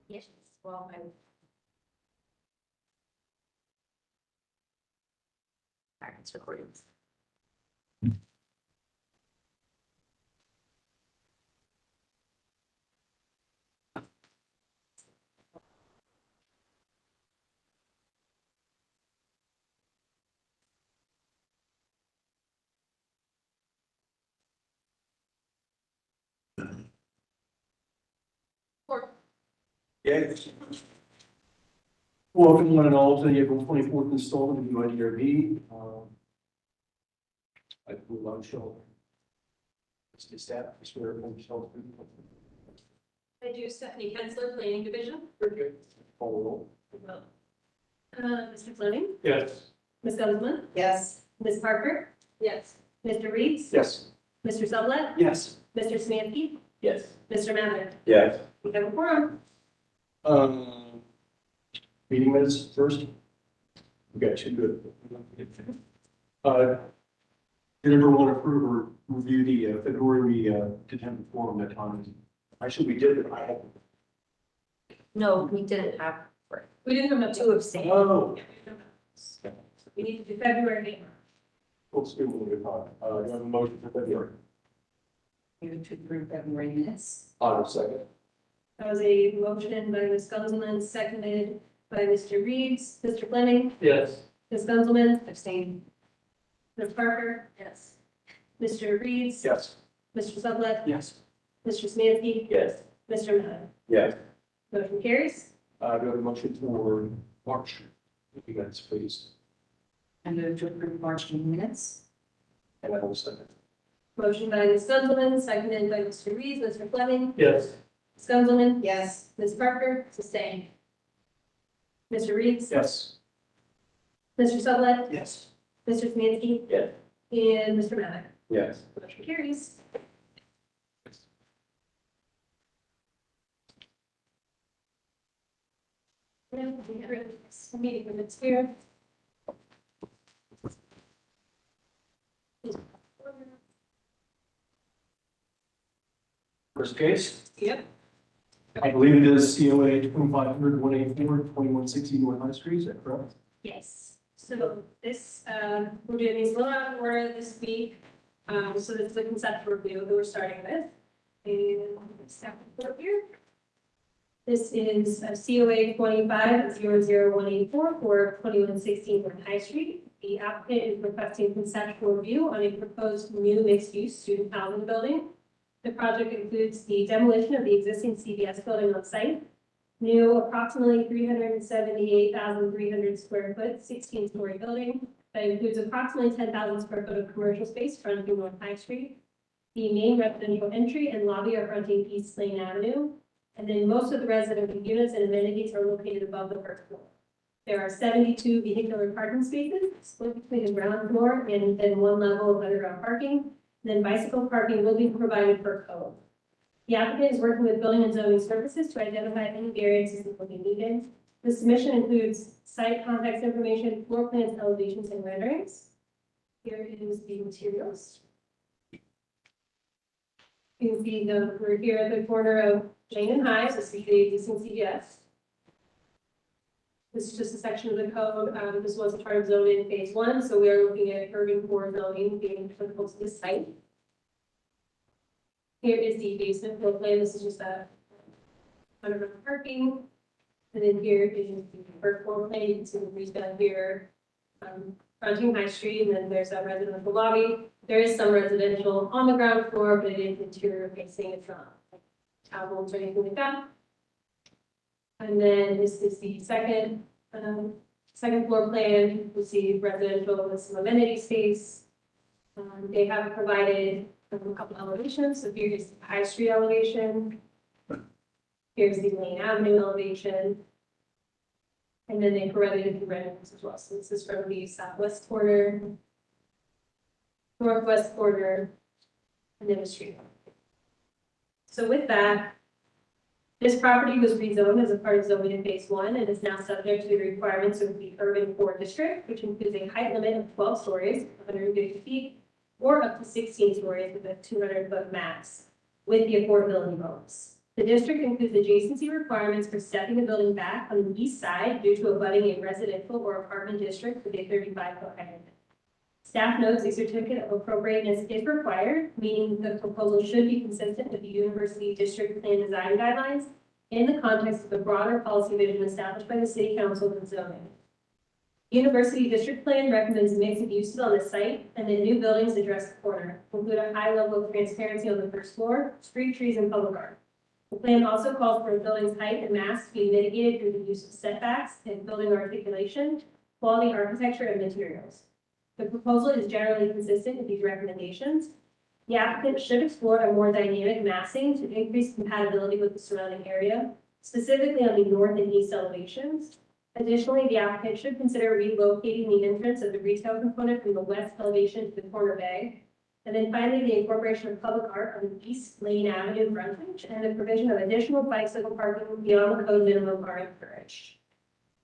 Yes, well, I. It's recording. Yes. Welcome one and all to the April 24th installment of unedited. I believe I'm sure. Let's get staff. I swear everyone's sheltered. I do Stephanie Kensler, Planning Division. Okay. Call roll. Mr. Fleming, Yes. Ms. Gunzelman, Yes. Ms. Parker, Yes. Mr. Reeds, Yes. Mr. Sublette, Yes. Mr. Smansky, Yes. Mr. Mather. Yes. We have a quorum. Meeting minutes first. Okay, should good. Did everyone approve or review the February, we did have a forum that time? Actually, we did, but I had. No, we didn't have We didn't have enough to abstain. Oh. We need to do February. Let's do what we're talking. You have a motion for February. You to approve February minutes. Second. That was a motion by Ms. Gunzelman, seconded by Mr. Reeds, Mr. Fleming, Yes. Ms. Gunzelman, Abstain. Ms. Parker, Yes. Mr. Reeds, Yes. Mr. Sublette, Yes. Mr. Smansky, Yes. Mr. Mather. Yes. Motion carries. Do I have a motion for March? You guys, please. I move to approve March meeting minutes. And I will second. Motion by Ms. Gunzelman, seconded by Mr. Reeds, Mr. Fleming, Yes. Ms. Gunzelman, Yes. Ms. Parker, sustain. Mr. Reeds, Yes. Mr. Sublette, Yes. Mr. Smansky, Yes. and Mr. Mather. Yes. Motion carries. And we have this meeting minutes here. First case, Yep. I believe it is COA 2500-184, 2160 North High Street, is that correct? Yes, so this, we're doing these a little out of order this week. So this is the conceptual review that we're starting with. And staff report here. This is a COA 25-00184 for 2116 North High Street. The applicant is requesting conceptual review on a proposed new mixed-use student housing building. The project includes the demolition of the existing CVS building on site, new approximately 378,300 square foot, 16-story building that includes approximately 10,000 square foot of commercial space fronting North High Street. The main residential entry and lobby are fronting East Lane Avenue, and then most of the residential units and amenities are located above the first floor. There are 72 vehicular parking spaces split between the ground floor and then one level of underground parking. Then bicycle parking will be provided per code. The applicant is working with building and zoning services to identify any variances that will be needed. The submission includes site context information, floor plans, elevations, and renderings. Here is the materials. You can see we're here at the corner of Jane and High, so this is the existing CVS. This is just a section of the code. This was part of zoning phase 1, so we are looking at urban core zoning being applicable to this site. Here is the basement floor plan. This is just a underground parking. And then here is the first floor plan. So we've got here fronting High Street, and then there's a residential lobby. There is some residential on the ground floor, but it is interior facing. It's not like townhomes or anything like that. And then this is the second floor plan. We see residential with some amenity space. They have provided a couple elevations. So here's the High Street elevation. Here's the Lane Avenue elevation. And then they provided the renderings as well. So this is from the southwest corner, northwest corner, and then the street. So with that, this property was rezoned as a part of zoning in phase 1 and is now subject to the requirements of the urban core district, which includes a height limit of 12 stories, 150 feet, or up to 16 stories with a 200-foot max with the affordability bonus. The district includes adjacency requirements for setting the building back on the east side due to abutting a residential or apartment district with a 35-foot height limit. Staff notes a certificate of appropriateness is required, meaning the proposal should be consistent with the university district plan design guidelines in the context of the broader policy vision established by the city council and zoning. University district plan recommends a mix of uses on the site, and the new buildings address the corner, include a high level of transparency on the first floor, street trees, and public art. The plan also calls for a building's height and mass to be mitigated through the use of setbacks and building articulation, quality architecture, and materials. The proposal is generally consistent with these recommendations. The applicant should explore a more dynamic massing to increase compatibility with the surrounding area, specifically on the north and east elevations. Additionally, the applicant should consider relocating the entrance of the retail component from the west elevation to the corner bay. And then finally, the incorporation of public art on the East Lane Avenue frontage and the provision of additional bicycle parking beyond the code minimum are encouraged.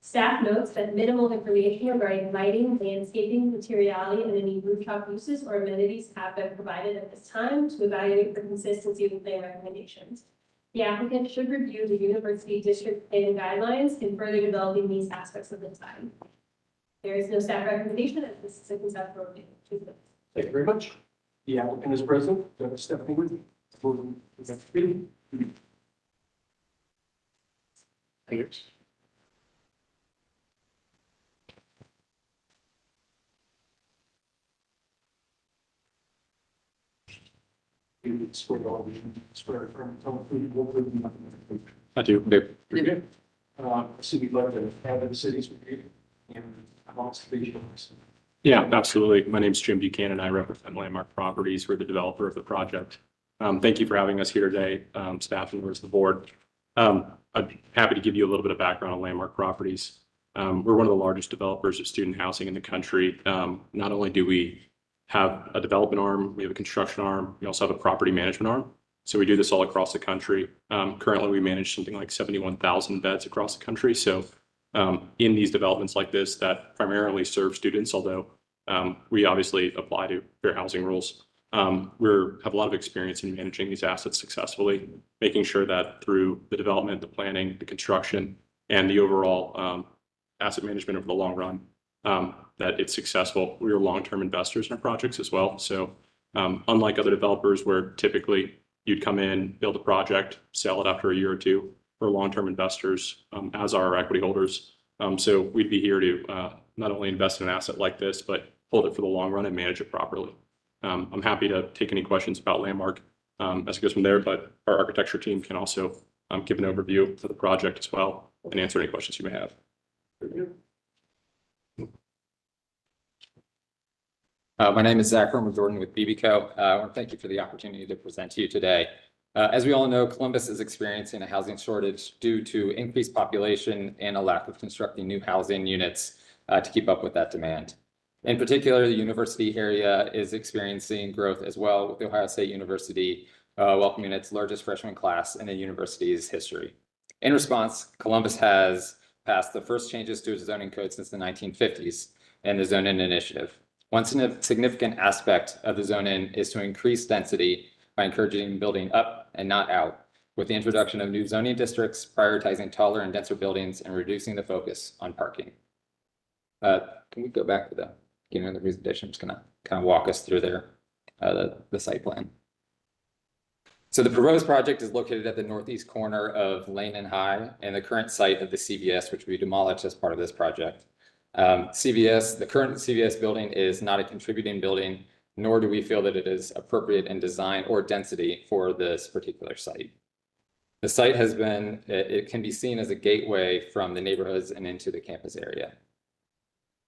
Staff notes that minimal information regarding lighting, landscaping, materiality, and any rooftop uses or amenities have been provided at this time to evaluate the consistency of the plan recommendations. The applicant should review the university district plan guidelines in further developing these aspects of the design. There is no staff recommendation, and this is a conceptual review. Thank you very much. The applicant is present. Stephanie with you. Thanks. I do. Pretty good. So we'd like to have the city's review and conservations. Yeah, absolutely. My name's Jim Buchanan. I represent Landmark Properties. We're the developer of the project. Thank you for having us here today, staff and members of the board. I'm happy to give you a little bit of background on Landmark Properties. We're one of the largest developers of student housing in the country. Not only do we have a development arm, we have a construction arm, we also have a property management arm. So we do this all across the country. Currently, we manage something like 71,000 beds across the country. So in these developments like this that primarily serve students, although we obviously apply to fair housing rules, we have a lot of experience in managing these assets successfully, making sure that through the development, the planning, the construction, and the overall asset management over the long run, that it's successful. We are long-term investors in our projects as well. So unlike other developers where typically you'd come in, build a project, sell it after a year or two, we're long-term investors, as are our equity holders. So we'd be here to not only invest in an asset like this, but hold it for the long run and manage it properly. I'm happy to take any questions about Landmark as it goes from there, but our architecture team can also give an overview of the project as well and answer any questions you may have. My name is Zach Jordan with BBCO. I want to thank you for the opportunity to present to you today. As we all know, Columbus is experiencing a housing shortage due to increased population and a lack of constructing new housing units to keep up with that demand. In particular, the university area is experiencing growth as well, with the Ohio State University welcoming its largest freshman class in the university's history. In response, Columbus has passed the first changes to its zoning code since the 1950s and the zoning initiative. One significant aspect of the zone-in is to increase density by encouraging building up and not out, with the introduction of new zoning districts, prioritizing taller and denser buildings, and reducing the focus on parking. Can we go back to the beginning of the presentation? I'm just going to kind of walk us through there, the site plan. So the proposed project is located at the northeast corner of Lane and High and the current site of the CVS, which we demolished as part of this project. The current CVS building is not a contributing building, nor do we feel that it is appropriate in design or density for this particular site. The site it can be seen as a gateway from the neighborhoods and into the campus area.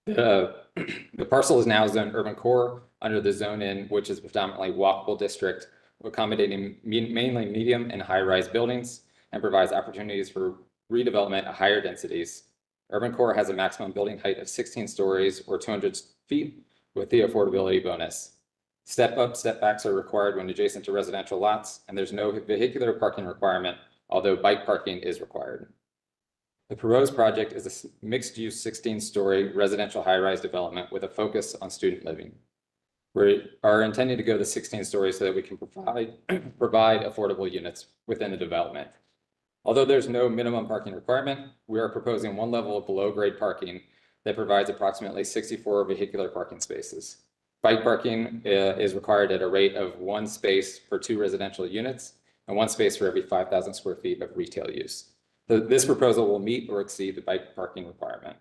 The parcel is now zoned urban core under the zone-in, which is predominantly walkable district, accommodating mainly medium and high-rise buildings and provides opportunities for redevelopment at higher densities. Urban core has a maximum building height of 16 stories or 200 feet with the affordability bonus. Step-up, step-backs are required when adjacent to residential lots, and there's no vehicular parking requirement, although bike parking is required. The proposed project is a mixed-use 16-story residential high-rise development with a focus on student living. We are intending to go to 16 stories so that we can provide affordable units within the development. Although there's no minimum parking requirement, we are proposing one level of below-grade parking that provides approximately 64 vehicular parking spaces. Bike parking is required at a rate of 1 space per 2 residential units and 1 space for every 5,000 square feet of retail use. This proposal will meet or exceed the bike parking requirement.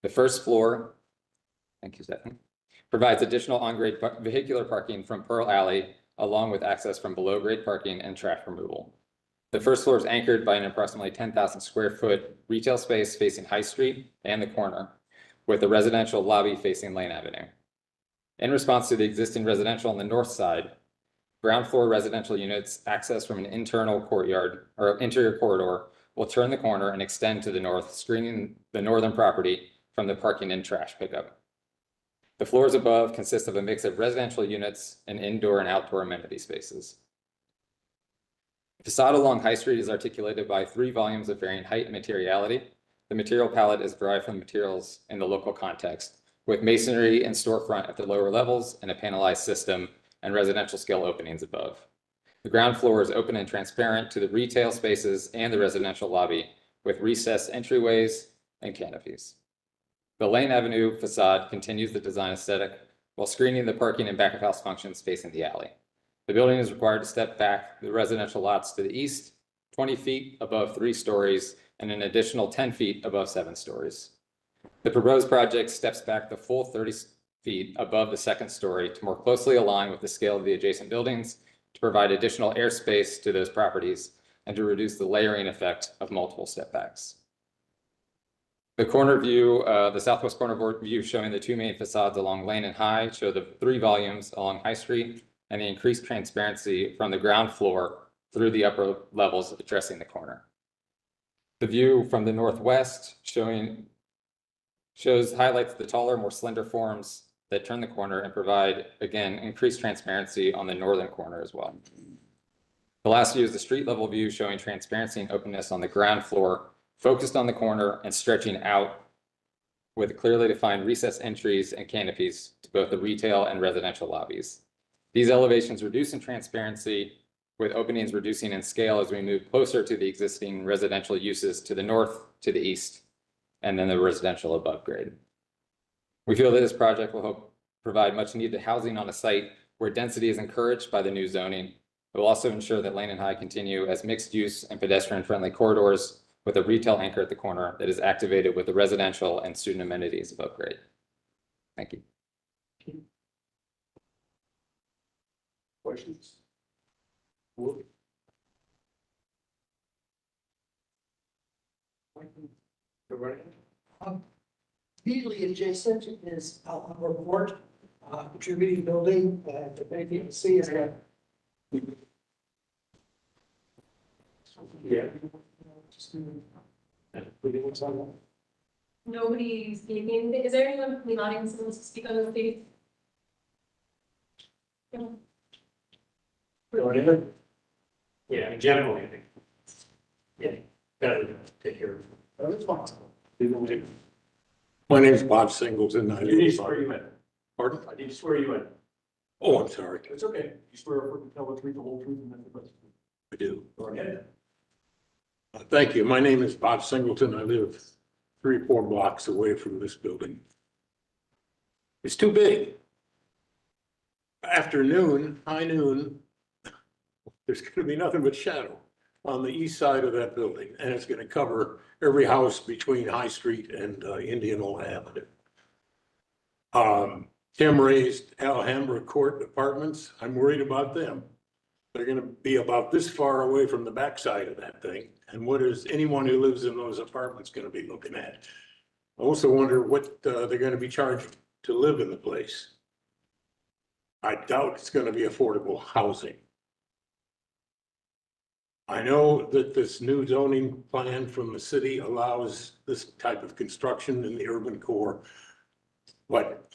The first floor, thank you, Stephanie, provides additional on-grade vehicular parking from Pearl Alley, along with access from below-grade parking and trash removal. The first floor is anchored by an approximately 10,000 square foot retail space facing High Street and the corner, with a residential lobby facing Lane Avenue. In response to the existing residential on the north side, ground floor residential units accessed from an internal courtyard or interior corridor will turn the corner and extend to the north, screening the northern property from the parking and trash pickup. The floors above consist of a mix of residential units and indoor and outdoor amenity spaces. The facade along High Street is articulated by 3 volumes of varying height and materiality. The material palette is derived from materials in the local context, with masonry and storefront at the lower levels and a panelized system and residential scale openings above. The ground floor is open and transparent to the retail spaces and the residential lobby, with recessed entryways and canopies. The Lane Avenue facade continues the design aesthetic while screening the parking and back of house functions facing the alley. The building is required to step back the residential lots to the east, 20 feet above 3 stories, and an additional 10 feet above 7 stories. The proposed project steps back the full 30 feet above the 2nd story to more closely align with the scale of the adjacent buildings, to provide additional airspace to those properties, and to reduce the layering effect of multiple step backs. The corner view, the southwest corner view showing the 2 main facades along Lane and High show the 3 volumes along High Street and the increased transparency from the ground floor through the upper levels addressing the corner. The view from the northwest highlights the taller, more slender forms that turn the corner and provide, again, increased transparency on the northern corner as well. The last view is the street level view showing transparency and openness on the ground floor, focused on the corner and stretching out with clearly defined recessed entries and canopies to both the retail and residential lobbies. These elevations reduce in transparency, with openings reducing in scale as we move closer to the existing residential uses to the north, to the east, and then the residential above grade. We feel that this project will help provide much needed housing on a site where density is encouraged by the new zoning. It will also ensure that Lane and High continue as mixed use and pedestrian friendly corridors with a retail anchor at the corner that is activated with the residential and student amenities above grade. Thank you. Questions? Immediately adjacent is our court, contributing building, that maybe you can see is a. Yeah. Nobody's speaking. Is there anyone from the audience who wants to speak on this, please? Yeah, generally, I think. Yeah, better to take care of it. It's possible. My name is Bob Singleton. I need to swear you in. Pardon? I need to swear you in. Oh, I'm sorry. It's okay. You swear to tell the truth, the whole truth, and nothing but the truth. I do. Go ahead. Thank you. My name is Bob Singleton. I live 3-4 blocks away from this building. It's too big. Afternoon, high noon, there's going to be nothing but shadow on the east side of that building, and it's going to cover every house between High Street and Indianola Avenue. Tim raised Alhambra Court Apartments. I'm worried about them. They're going to be about this far away from the backside of that thing. And what is anyone who lives in those apartments going to be looking at? I also wonder what they're going to be charged to live in the place. I doubt it's going to be affordable housing. I know that this new zoning plan from the city allows this type of construction in the urban core, but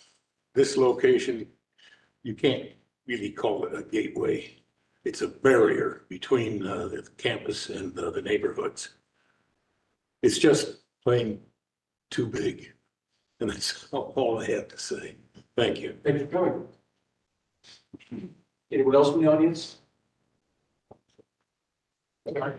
this location, you can't really call it a gateway. It's a barrier between the campus and the neighborhoods. It's just plain too big. And that's all I have to say. Thank you. Thank you for coming. Anyone else from the audience? Can I,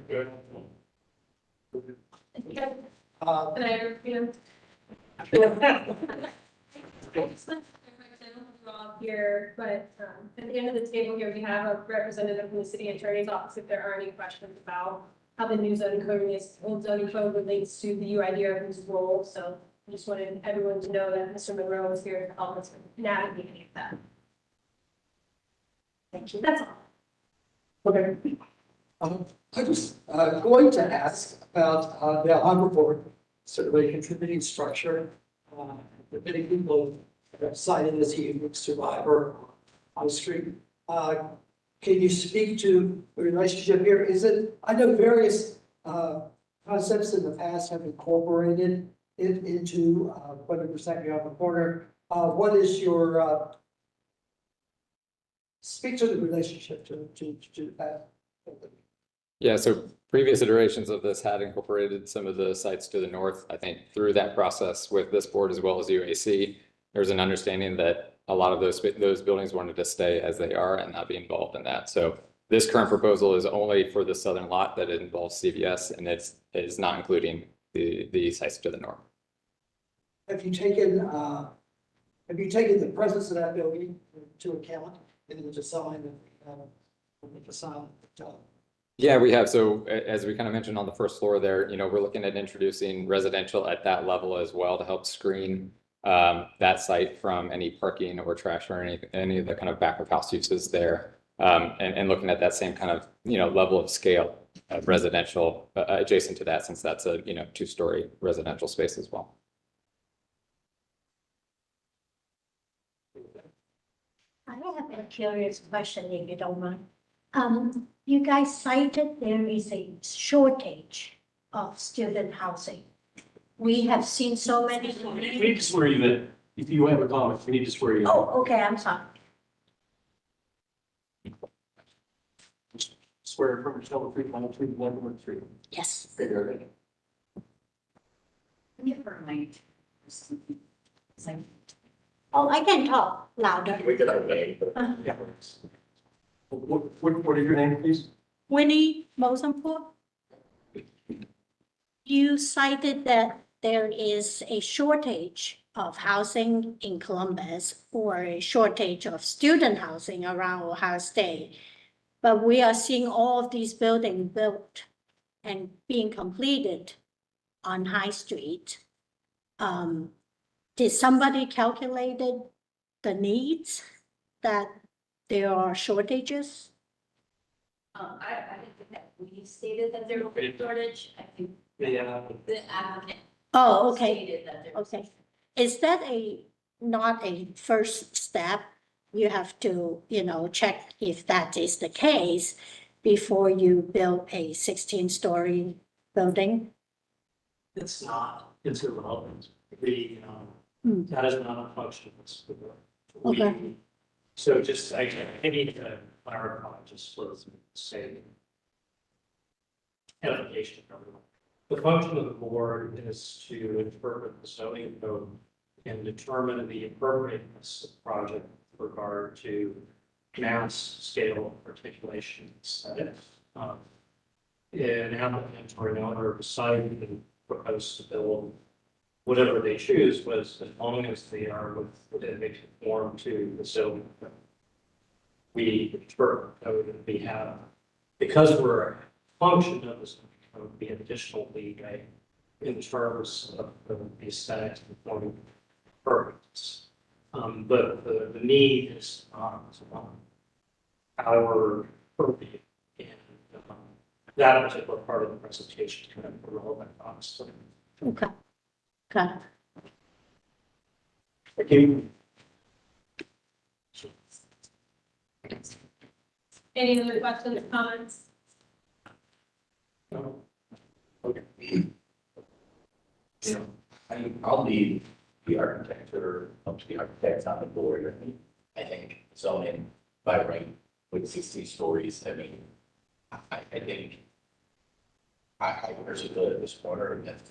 here, but at the end of the table here, we have a representative from the city attorney's office if there are any questions about how the new zoning code is, old zoning code relates to the UIDR's role. So I just wanted everyone to know that Mr. Monroe is here to help us navigate any of that. Thank you. That's all. Okay. I was going to ask about the Alhambra board, certainly contributing structure. The many people have cited as a unique survivor on the street. Can you speak to the relationship here? Is it, I know various concepts in the past have incorporated it into 100% you have a corner. What is your speak to the relationship to that? Yeah, so previous iterations of this had incorporated some of the sites to the north. I think through that process with this board as well as UAC, there's an understanding that a lot of those buildings wanted to stay as they are and not be involved in that. So this current proposal is only for the southern lot that involves CVS, and it is not including the sites to the north. Have you taken the presence of that building into account in the design of the facade? Yeah, we have. So as we kind of mentioned on the first floor there, we're looking at introducing residential at that level as well to help screen that site from any parking or trash or any of the kind of back of house uses there. And looking at that same kind of, level of scale of residential adjacent to that, since that's a, 2-story residential space as well. I have a curious question, if you don't mind. You guys cited there is a shortage of student housing. We have seen so many. We need to swear you in. If you have a comment, we need to swear you in. Oh, okay, I'm sorry. Swear from yourself, 3 Yes. Never mind. It's like, Oh, I can talk louder. We could have made. Yeah. What is your name, please? Winnie Mosenpour. You cited that there is a shortage of housing in Columbus or a shortage of student housing around Ohio State. But we are seeing all of these buildings built and being completed on High Street. Did somebody calculated the needs that there are shortages? I didn't think that we stated that there was a shortage. I think The applicant Oh, okay, stated that there was. okay. Is that not a first step? You have to, check if that is the case before you build a 16-story building? It's not, it's irrelevant. That is not a function. Okay. So just, I need to clarify, just for the sake of edification for everyone. The function of the board is to interpret the zoning code and determine the appropriateness of the project with regard to mass scale articulation aesthetics. An applicant or an owner decided and proposed to build whatever they choose, was as long as they are within, they conform to the zoning code. We interpret code and we have, because we're a function of this code, we have additional leeway in terms of the aesthetics and forming purpose. But the need is not our purview, and that particular part of the presentation kind of irrelevant, honestly. Okay, got it. Thank you. Any other questions or comments? I'll leave the architecture up to the architects on the board. I think zoning by right with 60 stories, I think I personally this corner, that's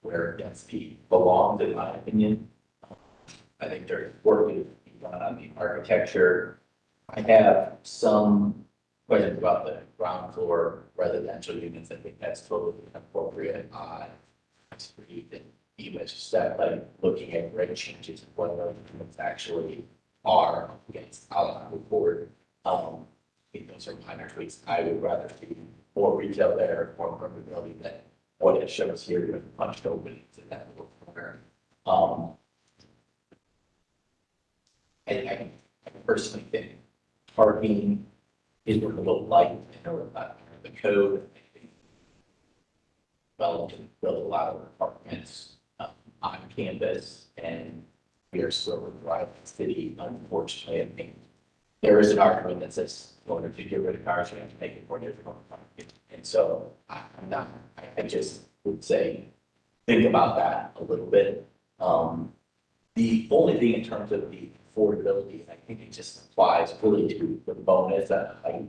where density belongs, in my opinion. I think there's work to the architecture. I have some questions about the ground floor residential units. I think that's totally appropriate on street and even just that, like, looking at rate changes and what those units actually are against out the board. I think those are minor tweaks. I would rather see more retail there, more permeability than what it shows here with punched openings in that little corner. I personally think parking is a little light in the code. Well, to build a lot of apartments on campus, and we are still a thriving city. Unfortunately, I think there is an argument that says, in order to get rid of cars, you have to make it more difficult. And so I'm not, I just would say, think about that a little bit. The only thing in terms of the affordability, I think it just applies fully to the bonus that are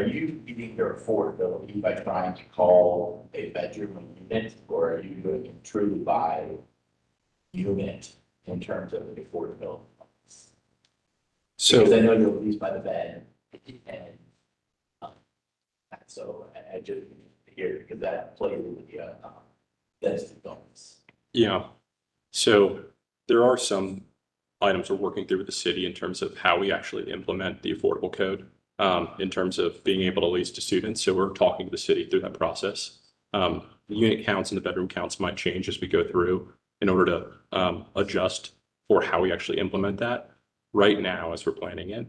you meeting your affordability by trying to call a bedroom a unit, or are you doing it truly by unit in terms of the affordability? Because I know you're leased by the bed, and so I just hear, because that plays into the density bonus. Yeah. So there are some items we're working through with the city in terms of how we actually implement the affordable code, in terms of being able to lease to students. So we're talking to the city through that process. The unit counts and the bedroom counts might change as we go through in order to adjust for how we actually implement that. Right now, as we're planning it,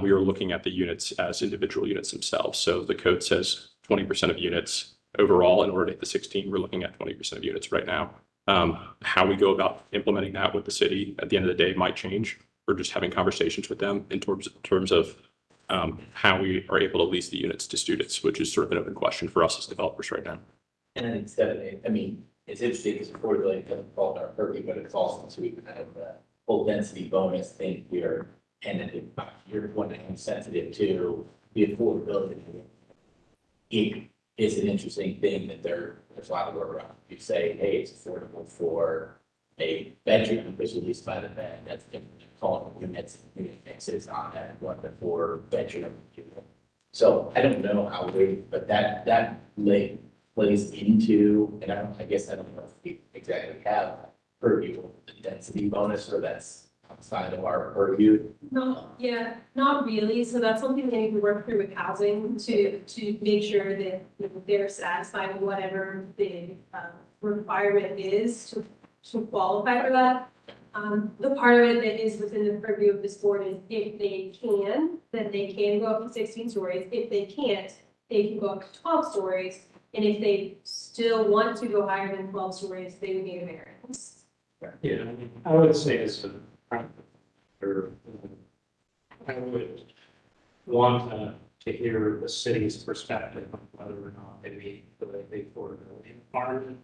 we are looking at the units as individual units themselves. So the code says 20% of units overall. In order to hit the 16, we're looking at 20% of units right now. How we go about implementing that with the city at the end of the day might change. We're just having conversations with them in terms of how we are able to lease the units to students, which is sort of an open question for us as developers right now. And then instead of, I mean, it's interesting because affordability doesn't fall in our purview, but it's also to kind of the whole density bonus thing here. And you're one that I'm sensitive to the affordability. It is an interesting thing that there's a lot of work around. You say, hey, it's affordable for a bedroom because you lease by the bed. That's different than calling units and unit mixes on that one for bedroom. So I don't know how we, but that plays into, and I guess I don't know if we exactly have purview of the density bonus, or that's outside of our purview. No, yeah, not really. So that's something that you can work through with housing to make sure that they're satisfied with whatever the requirement is to qualify for that. The part of it that is within the purview of this board is if they can, then they can go up to 16 stories. If they can't, they can go up to 12 stories. And if they still want to go higher than 12 stories, they would need a variance. Yeah, I mean, I would say as a or I would want to hear the city's perspective on whether or not they meet the affordability requirement.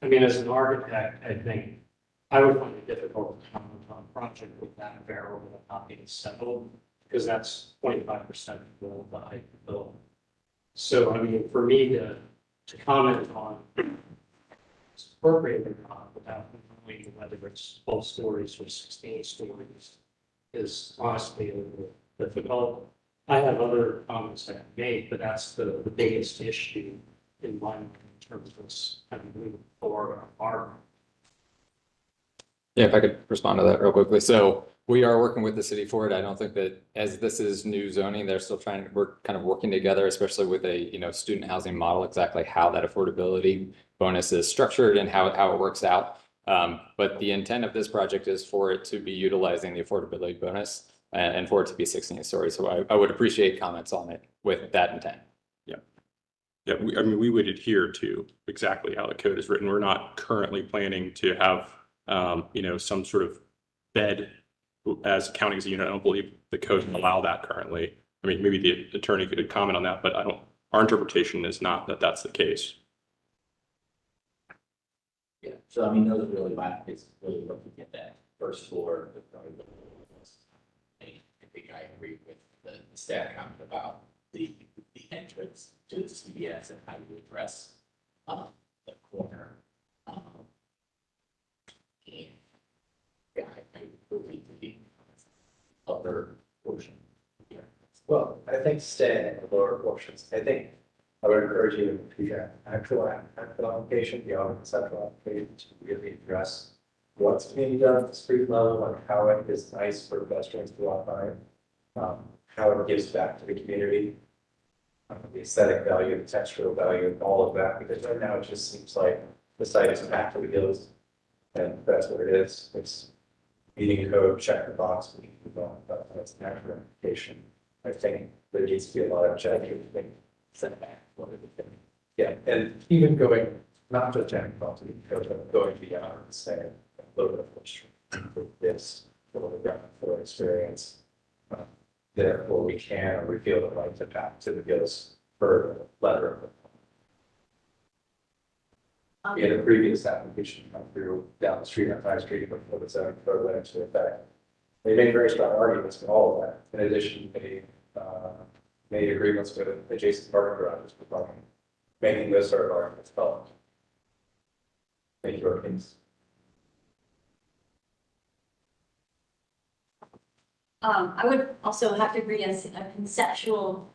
I mean, as an architect, I think I would find it difficult to comment on a project with that variable not being settled, because that's 25% of the height of the building. So, I mean, for me to comment on it's appropriate or not without knowing whether it's 12 stories or 16 stories is honestly a little difficult. I have other comments that I've made, but that's the biggest issue in my mind in terms of this kind of moving forward our. Yeah, if I could respond to that real quickly. So we are working with the city for it. I don't think that as this is new zoning, they're still we're kind of working together, especially with a, student housing model, exactly how that affordability bonus is structured and how it works out. But the intent of this project is for it to be utilizing the affordability bonus and for it to be 16 stories. So I would appreciate comments on it with that intent. Yeah, I mean, we would adhere to exactly how the code is written. We're not currently planning to have, some sort of bed as counting as a unit. I don't believe the code can allow that currently. I mean, maybe the attorney could comment on that, but our interpretation is not that that's the case. Yeah, so I mean, those are really it's really looking at that first floor. I think I agree with the staff comment about the entrance to the CBS and how you address the corner. And motion. Well, I think staying in the lower portions, I think I would encourage you to do that actual application, beyond conceptual application, to really address what's being done at the street level and how it is nice for pedestrians to walk by. How it gives back to the community. The aesthetic value, the textural value, all of that, because right now it just seems like the site is packed to the gills. And that's what it is. It's meeting code, check the box, we move on, but that's an actual application. I think there needs to be a lot of checking, setback. Yeah, and even going, not just checking box, but going beyond, say, a little bit of this, a little bit for experience. Therefore, we can, or we feel the right to back to the gills for letter. We had a previous application come through down the street on 5th Street before the zoning code went into effect. They made very strong arguments for all of that. In addition, they made agreements with adjacent parking garages for parking, making this sort of arguments felt. Thank you, Orkins. I would also have to agree as a conceptual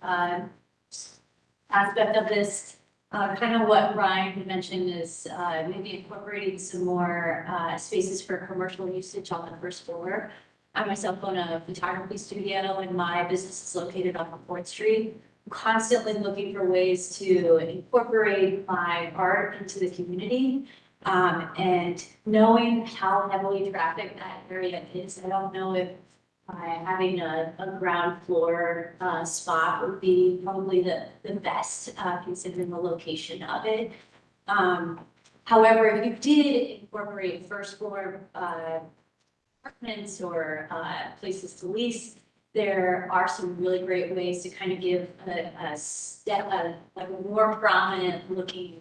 aspect of this, kind of what Ryan had mentioned is maybe incorporating some more spaces for commercial usage on the first floor. I myself own a photography studio and my business is located on 4th Street. I'm constantly looking for ways to incorporate my art into the community. And knowing how heavily trafficked that area is, I don't know if having a ground floor spot would be probably the best considering the location of it. However, if you did incorporate first floor apartments or places to lease, there are some really great ways to kind of give like a more prominent looking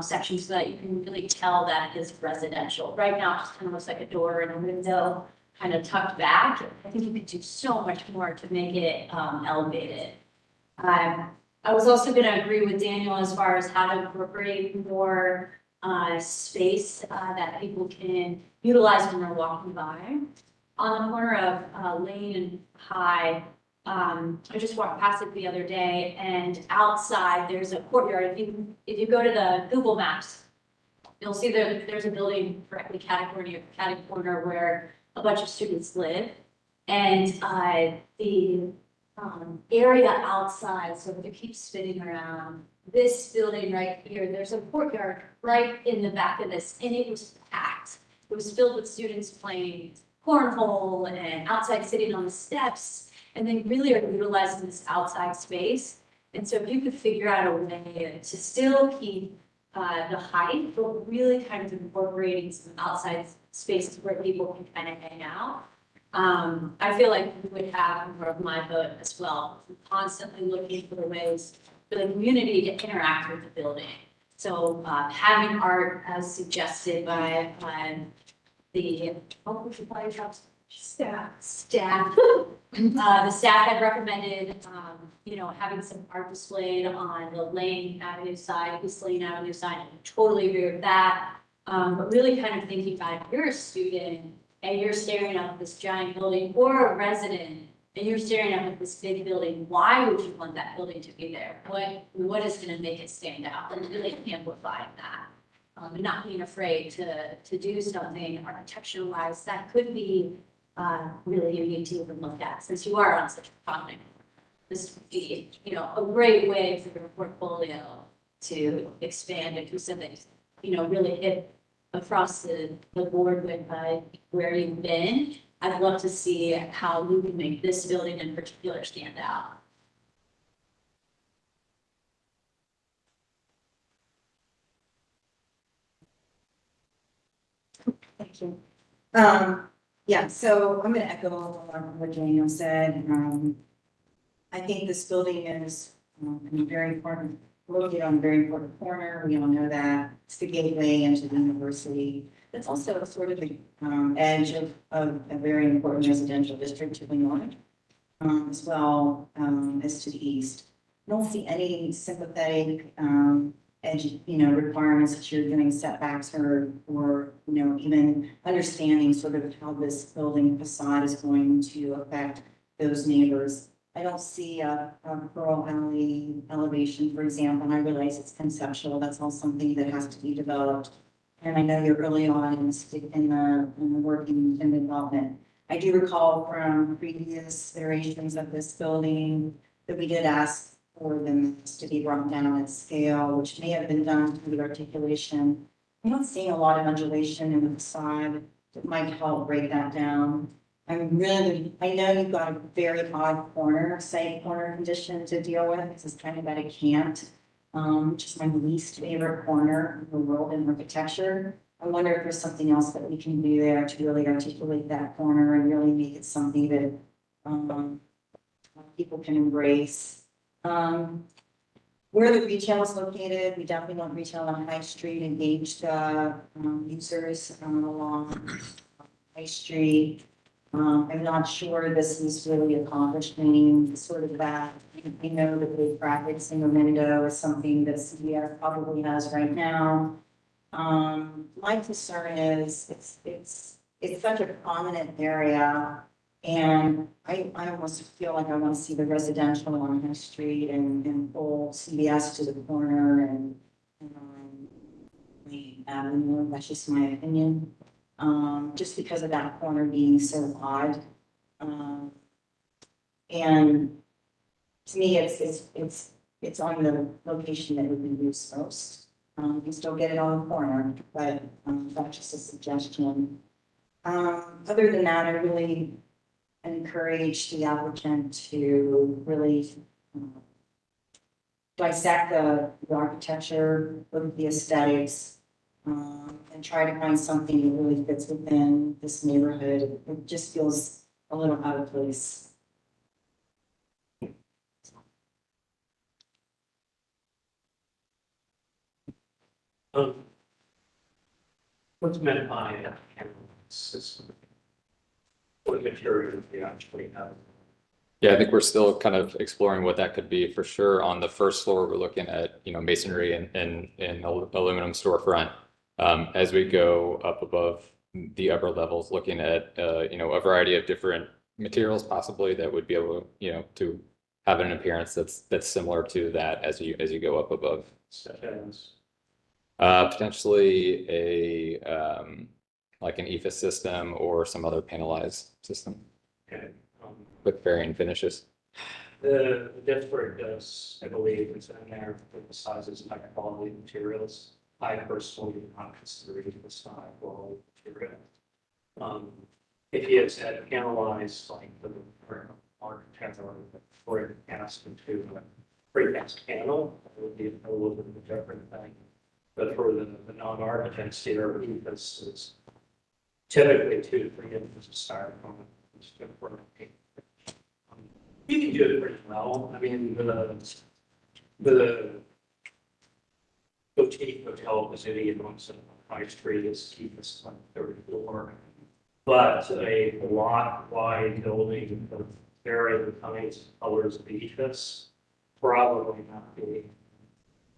section so that you can really tell that is residential. Right now, it just kind of looks like a door and a window kind of tucked back. I think you could do so much more to make it elevated. I was also going to agree with Daniel as far as how to incorporate more space that people can utilize when they're walking by. On the corner of Lane and High, I just walked past it the other day, and outside there's a courtyard. If you go to the Google Maps, you'll see there's a building directly catty corner where a bunch of students live, and the area outside, so if you keep spinning around, this building right here, there's a courtyard right in the back of this, and it was packed. It was filled with students playing cornhole and outside sitting on the steps, and they really are utilizing this outside space. And so if you could figure out a way to still keep the height, but really kind of incorporating some outside spaces where people can kind of hang out. I feel like we would have more of my vote as well. We're constantly looking for the ways for the community to interact with the building. So having art as suggested by the staff. The staff had recommended, having some art displayed on the Lane Avenue side, East Lane Avenue side. I totally agree with that. But really kind of thinking about if you're a student and you're staring up at this giant building, or a resident and you're staring up at this big building, why would you want that building to be there? What is going to make it stand out, and really amplifying that? And not being afraid to do something architectural wise that could be really unique to even look at, since you are on such a prominent. This would be, a great way for your portfolio to expand into something, really hit across the board with where you've been. I'd love to see how we can make this building in particular stand out. Thank you. Yeah, so I'm going to echo what Daniel said. I think this building is very important, located on a very important corner. We all know that. It's the gateway into the university. It's also sort of the edge of a very important residential district to the north, as well as to the east. I don't see any sympathetic requirements that you're doing setbacks or even understanding sort of how this building facade is going to affect those neighbors. I don't see a Pearl Alley elevation, for example, and I realize it's conceptual, that's all something that has to be developed. And I know you're early on in the working in the development. I do recall from previous iterations of this building that we did ask for them to be brought down at scale, which may have been done through the articulation. I'm not seeing a lot of undulation in the facade that might help break that down. I know you've got a very odd site corner condition to deal with. This is kind of at a cant, which is my least favorite corner in the world in architecture. I wonder if there's something else that we can do there to really articulate that corner and really make it something that people can embrace. Where the retail is located, we definitely want retail on High Street, engaged users along High Street. I'm not sure this is really accomplishing sort of that. We know that the graphics in the window is something that CBS probably has right now. My concern is it's such a prominent area, and I almost feel like I want to see the residential on High Street and pull CBS to the corner and the avenue. That's just my opinion. Just because of that corner being so odd. And to me, it's on the location that would be used most. You can still get it on the corner, but that's just a suggestion. Other than that, I really encourage the applicant to really dissect the architecture, look at the aesthetics, and try to find something that really fits within this neighborhood. It just feels a little out of place. What's meant by a camera system? What material do you actually have? Yeah, I think we're still kind of exploring what that could be. For sure, on the first floor, we're looking at, masonry and aluminum storefront. As we go up above the upper levels, looking at, a variety of different materials possibly that would be able, to have an appearance that's similar to that as you go up above. Such as? Potentially like an EFIS system or some other panelized system Okay. with varying finishes. The district does, I believe, it's in there, emphasizes high quality materials. I personally do not consider it this high quality material. If you had said analyze like the architecture or it asked into a precast panel, it would be a little bit of a different thing. But for the non-architects here, this is typically 2 to 3 inches of styrofoam. You can do it pretty well. I mean, the boutique hotel facility on High Street is cheapest, like 34. But a lot wide building of varying kinds of colors of ethos probably not be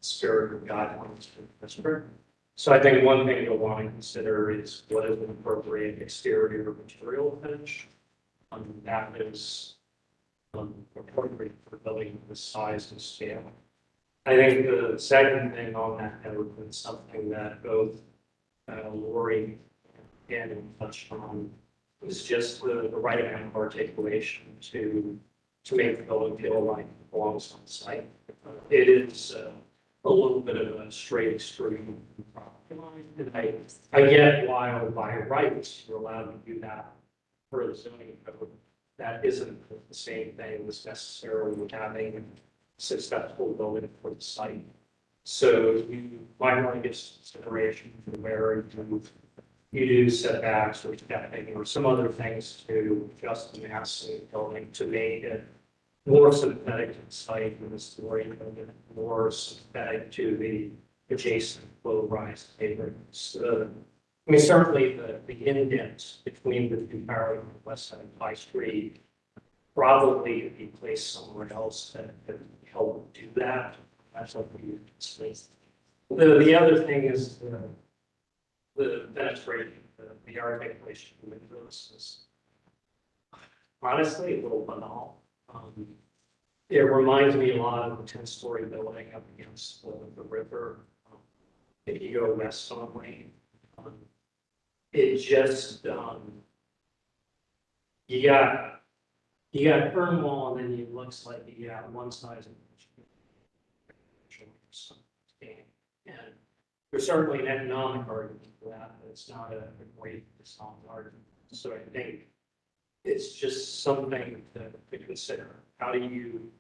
spirit of guidelines for the district. So I think one thing you'll want to consider is what is an appropriate exterior material finish. That is appropriate for building this size and scale. I think the second thing on that note is something that both Lori and Dan touched on is just the right amount of articulation to make the building feel like it belongs on site. It is a little bit of a straight extreme property line. And I get why by rights you're allowed to do that for the zoning code. That isn't the same thing as necessarily having a successful building for the site. So you might want to get consideration for where you do setbacks or stepping or some other things to adjust the mass of the building to make it more sympathetic to the site and the story, more sympathetic to the adjacent low rise neighborhoods. I mean, certainly the indent between the two parallel west side of High Street probably could be placed somewhere else that could help do that. That's what we space. The other thing is the penetration, the articulation of windows is honestly a little banal. It reminds me a lot of the 10-story building up against the river. If you go west on Lane, it just, you got firm wall, and then it looks like you got one side of and there's certainly an economic argument for that, but it's not a great design argument. So I think it's just something to consider. How do you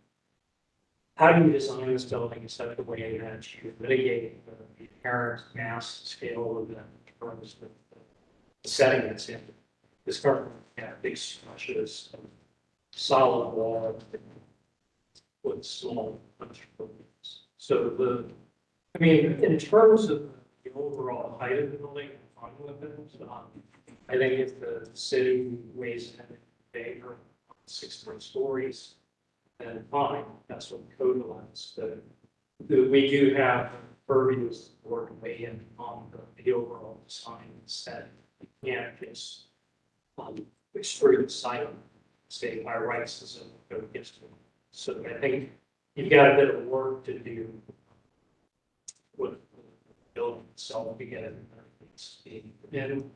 design this building in such a way that you mitigate the inherent mass scale of the terms of the setting it's in? This current big structures, solid wall with small buildings. So in terms of the overall height of the building, I'm fine with it. I think if the city weighs in favor of 6 stories, then fine, that's what the code allows. We do have purviews or weigh in on the overall design set. You can't just extrude the site, say by rights as a code gets to. So I think you've got a bit of work to do with the building itself to get it. And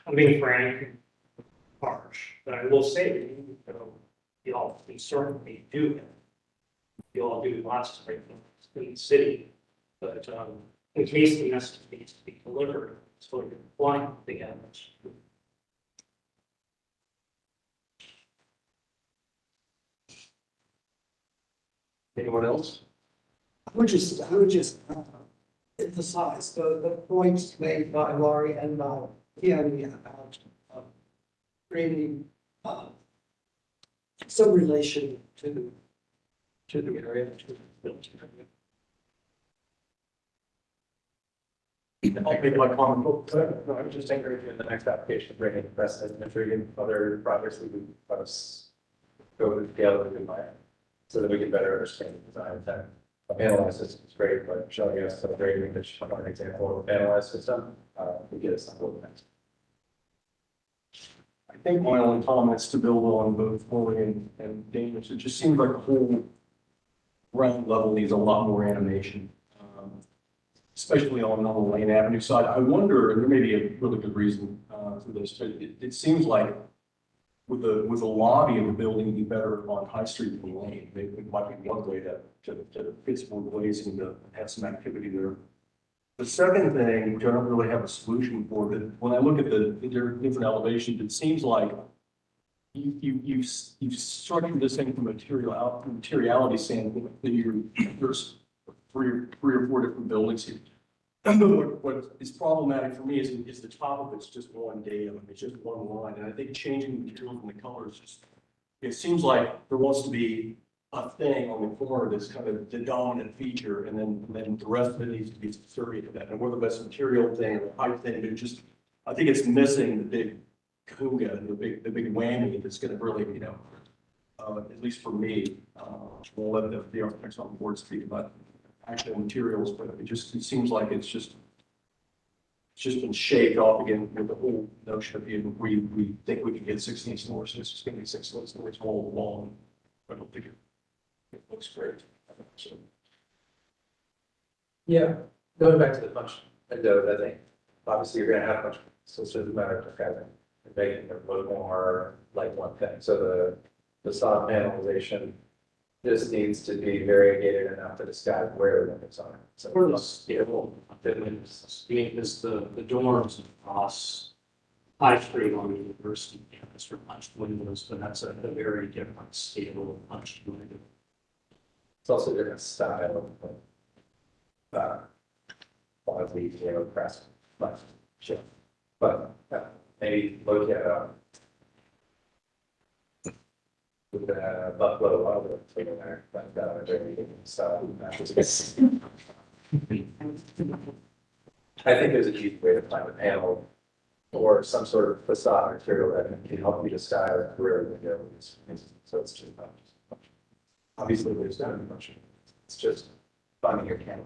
I mean, frank, harsh, but I will say, you all can certainly do it. You all do lots of great things in the city, but in case the message needs to be delivered, it's going to be flying together. Anyone else? I would just emphasize the points made by Laurie and by Keone about creating some relation to the area, to the building. I'll make my comment. No, I was just encouraging in the next application, bring in precedent, and sure you other projects that we let us go together with in mind, so that we can better understand the design intent. Analyze system is great, but showing us a very image of an example of analyze system, we get us on board next. I think my only comments to build on both Lori and Daniel's, it just seems like the whole ground level needs a lot more animation, especially on the Lane Avenue side. I wonder, and there may be a really good reason for this, but it seems like with the lobby of the building be better on High Street than Lane. It might be one way to fit some more glazing to have some activity there. The second thing, which I don't really have a solution for, but when I look at the different elevations, it seems like you've structured this thing from materiality standpoint that there's three or four different buildings here. What is problematic for me is the top of it's just one datum, it's just one line, and I think changing the material from the colors just, it seems like there wants to be a thing on the corner that's kind of the dominant feature, and then the rest of it needs to be subservient to that. And whether that's a material thing or a height thing, it just, I think it's missing the big kahuna, the big whammy that's going to really, at least for me, we'll let the architects on board speak about actual materials, but it seems like it's just been shaved off again with the whole notion of we think we can get 16 floors, so it's just going to be 16 floors all along. I don't think it looks great. So, Yeah, going back to the function window, I think obviously you're gonna have function, so it's just a matter of having and making it look more like one thing. So the facade panelization just needs to be variegated enough to describe where the limits are. So For the scale, is the dorms across High Street on the university campus for punched windows, but that's a very different scale of punched window. it's also a different style of quality, press, but sure. But maybe look at with the Buffalo Wild Wings there, but very style. I think there's a cheap way to find a panel or some sort of facade material that can help you describe where the window is. So it's just not. Obviously, there's not much. It's just finding your camera.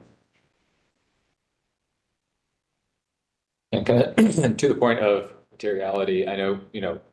And kind of to the point of materiality. I know,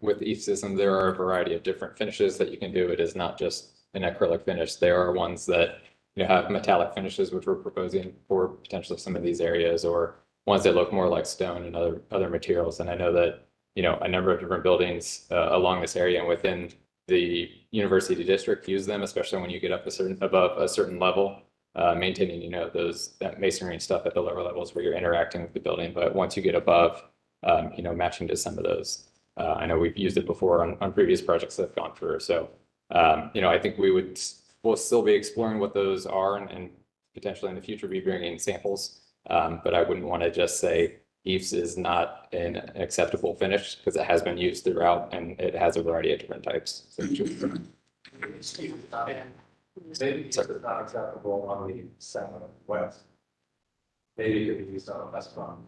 with each system, there are a variety of different finishes that you can do. It is not just an acrylic finish. There are ones that, have metallic finishes, which we're proposing for potentially some of these areas, or ones that look more like stone and other materials. And I know that, a number of different buildings along this area and within the university district use them, especially when you get up above a certain level, maintaining, that masonry and stuff at the lower levels where you're interacting with the building. But once you get above, matching to some of those, I know we've used it before on previous projects that have gone through. So, I think we'll still be exploring what those are and potentially in the future be bringing samples. But I wouldn't want to just say EIFS is not an acceptable finish because it has been used throughout and it has a variety of different types. So, Maybe it's not acceptable on the southwest. Maybe it could be used on the west front.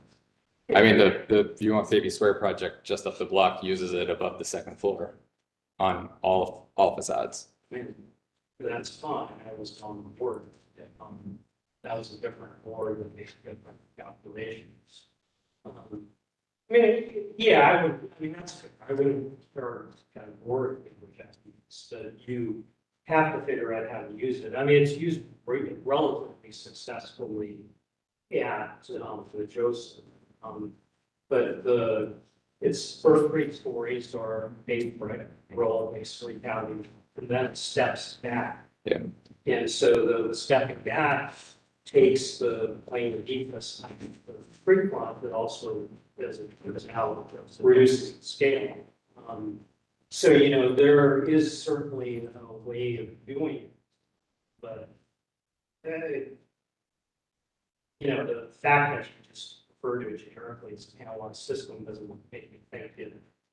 I mean, the View on Baby Square project just up the block uses it above the second floor on all facades. I mean, that's fine, I was on the board. That was a different board with different calculations. I mean, yeah, that's, I wouldn't start kind of worried with that, but you have to figure out how to use it. I mean, it's used relatively successfully at the Joseph. But its first 3 stories are made brick, roll, masonry counting, and then it steps back. Yeah. And so the stepping back takes the plane of ethos, the free front, but also as how reduces scale. So, there is certainly a way of doing it, but the fact that you just refer to it generically as a catalog system doesn't make me think that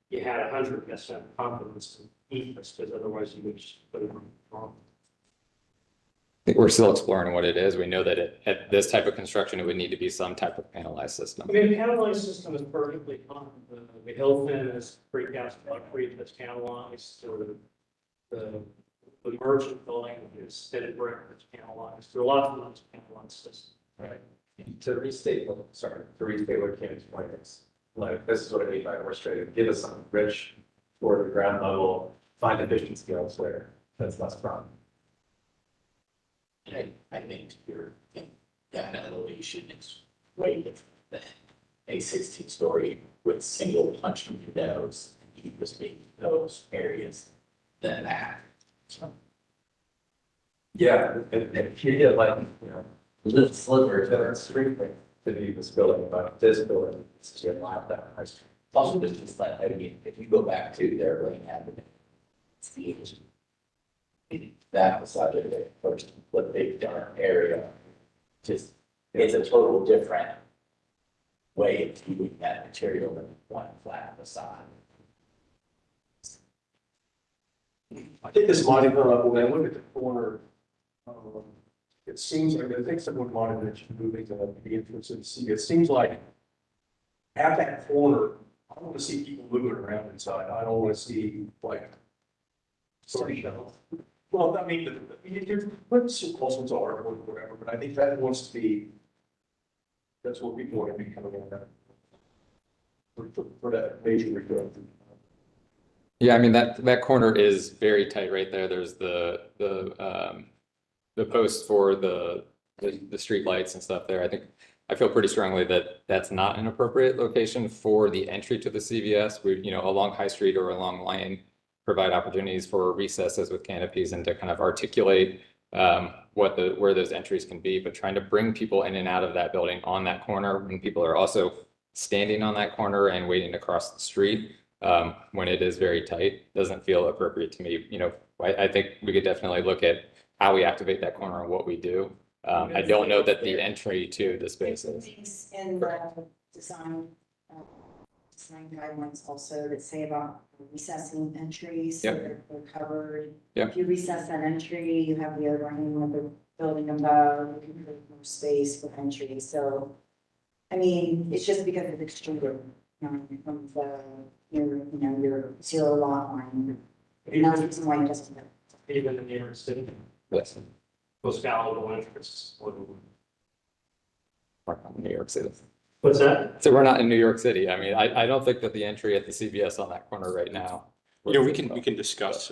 you had 100% confidence in ethos, because otherwise you would just put it wrong. I think we're still exploring what it is. We know that at this type of construction, it would need to be some type of panelized system. I mean, a panelized system is perfectly fine. The Hilton is precast concrete that's panelized, or the merchant building is fitted brick that's panelized. There are lots of those panelized systems. Right. To restate what Ken's point is, like, this is what I mean by orchestrated. Give us some rich toward the ground level, find efficiency elsewhere. That's less problem. I think that elevation is way different than a 16-story with single punch windows. You just make those areas than that. So, Yeah, and if you get like, little sliver to that street thing to be this building, but this building is just a lot that nice. also, just like, I mean, if you go back to their Lane Avenue, it's the that was such a big first, what they've done area. Just, it's a total different way of viewing that material than one flat facade. I think this monument level, when I look at the corner, it seems like, I think someone might have mentioned moving the entrance and see, it seems like at that corner, I want to see people moving around inside. I don't want to see like. Sorry, well, I mean, there's what some closets are or whatever, but I think that wants to be, that's what people want to be coming in at. For that major regrowth. Yeah, I mean, that corner is very tight right there. There's the post for the street lights and stuff there. I feel pretty strongly that that's not an appropriate location for the entry to the CVS. We, along High Street or along Lane, provide opportunities for recesses with canopies and to kind of articulate where those entries can be, but trying to bring people in and out of that building on that corner when people are also standing on that corner and waiting to cross the street when it is very tight doesn't feel appropriate to me. I think we could definitely look at how we activate that corner and what we do. I don't know that the entry to the space is. Things in the design guidelines also that say about recessing entries, so Yep. they're covered. Yep. If you recess that entry, you have the overhang of the building above, you can create more space for entry. So, I mean, it's just because it's extruded from the your zero lot line. And that's the reason why it doesn't. Even in New York City, Yes. those scalable entrances. New York City. What's that? So we're not in New York City. I mean, I don't think that the entry at the CVS on that corner right now. You know, we can discuss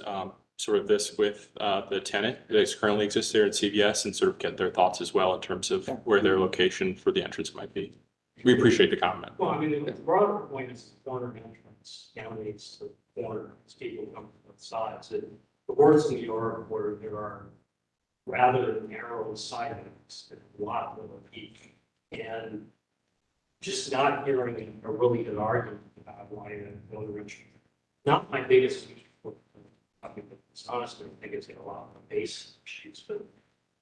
sort of this with the tenant that currently exists there at CVS and sort of get their thoughts as well in terms of where their location for the entrance might be. We appreciate the comment. Well, I mean, the broader point is the corner entrance, dominates the corner, as people come from both sides. And the worst in New York where there are rather narrow sidewalks, a lot of peak. And just not hearing a really good argument about why a building entrance. Not my biggest, I mean, it's honestly, I think it's got a lot of base issues, but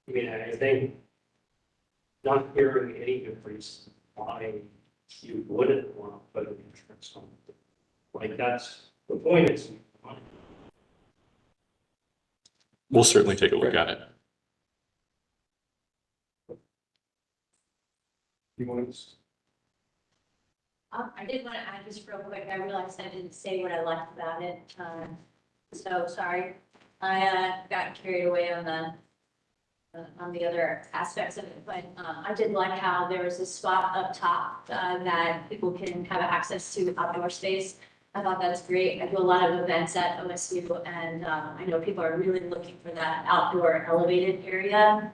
I mean, I think not hearing any good reason why you wouldn't want to put an entrance on. Like, that's, the point is. We'll certainly take a look at it. You want to? I did want to add just real quick, I realized I didn't say what I liked about it, so sorry. I got carried away on the other aspects of it, but I did like how there was a spot up top that people can have access to outdoor space. I thought that's great. I do a lot of events at OSU, and I know people are really looking for that outdoor elevated area.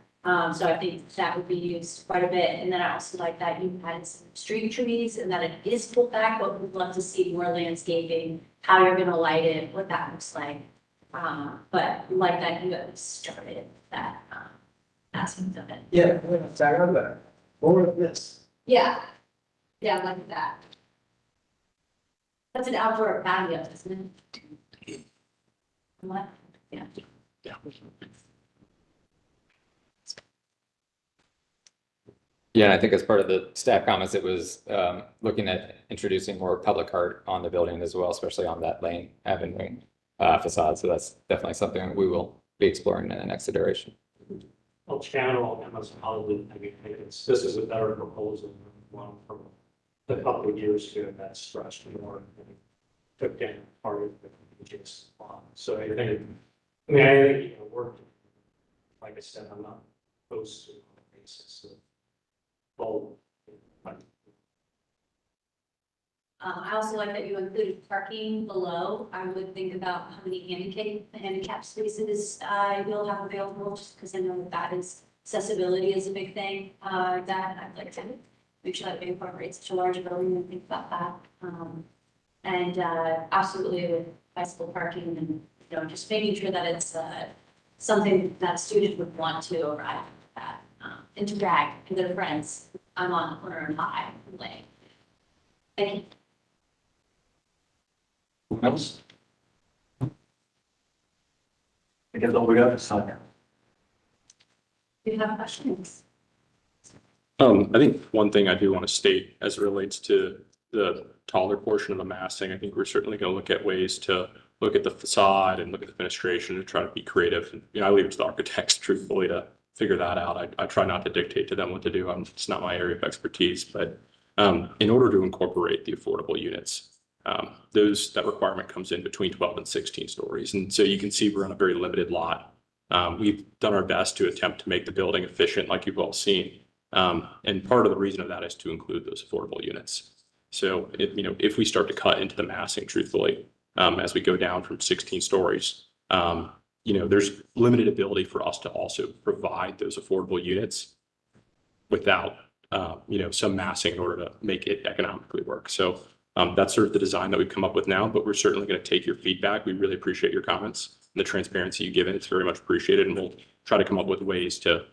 So I think that would be used quite a bit. And then I also like that you added some street trees and that it is pulled back, but we'd love to see more landscaping, how you're gonna light it, what that looks like. But like that you have started that aspect of it. Yeah, I love that. More of this. Yeah, yeah, like that. That's an outdoor patio, isn't it? What? Yeah. Yeah. Yeah, and I think as part of the staff comments, it was looking at introducing more public art on the building as well, especially on that Lane Avenue facade. So that's definitely something we will be exploring in the next iteration. I'll channel Emma's Hollywood. I mean, this is a better proposal than one from a couple of years ago that stretched more. And took down part of the just lawn. So I think, you know, work, like I said, I'm not opposed to it on the basis of both. I also like that you included parking below. I would think about how many handicap spaces you'll have available, just because I know that is accessibility is a big thing that I'd like to make sure that we incorporate such a large building and think about that. And absolutely with bicycle parking and, you know, just making sure that it's something that a student would want to arrive at, and to drag and their friends. I'm on the corner and high lane. Thank you. Who else? I guess all we got is time. Do you have questions? I think one thing I do want to state as it relates to the taller portion of the massing, I think we're certainly going to look at ways to look at the facade and look at the fenestration and try to be creative. And, you know, I leave it to the architects truthfully to figure that out. I try not to dictate to them what to do. It's not my area of expertise, but in order to incorporate the affordable units, that requirement comes in between 12 and 16 stories. And so you can see we're on a very limited lot. We've done our best to attempt to make the building efficient, like you've all seen. And part of the reason of that is to include those affordable units. So you know, if we start to cut into the massing truthfully, as we go down from 16 stories, you know, there's limited ability for us to also provide those affordable units without, you know, some massing in order to make it economically work. So that's sort of the design that we've come up with now, but we're certainly going to take your feedback. We really appreciate your comments and the transparency you give it. It's very much appreciated, and we'll try to come up with ways to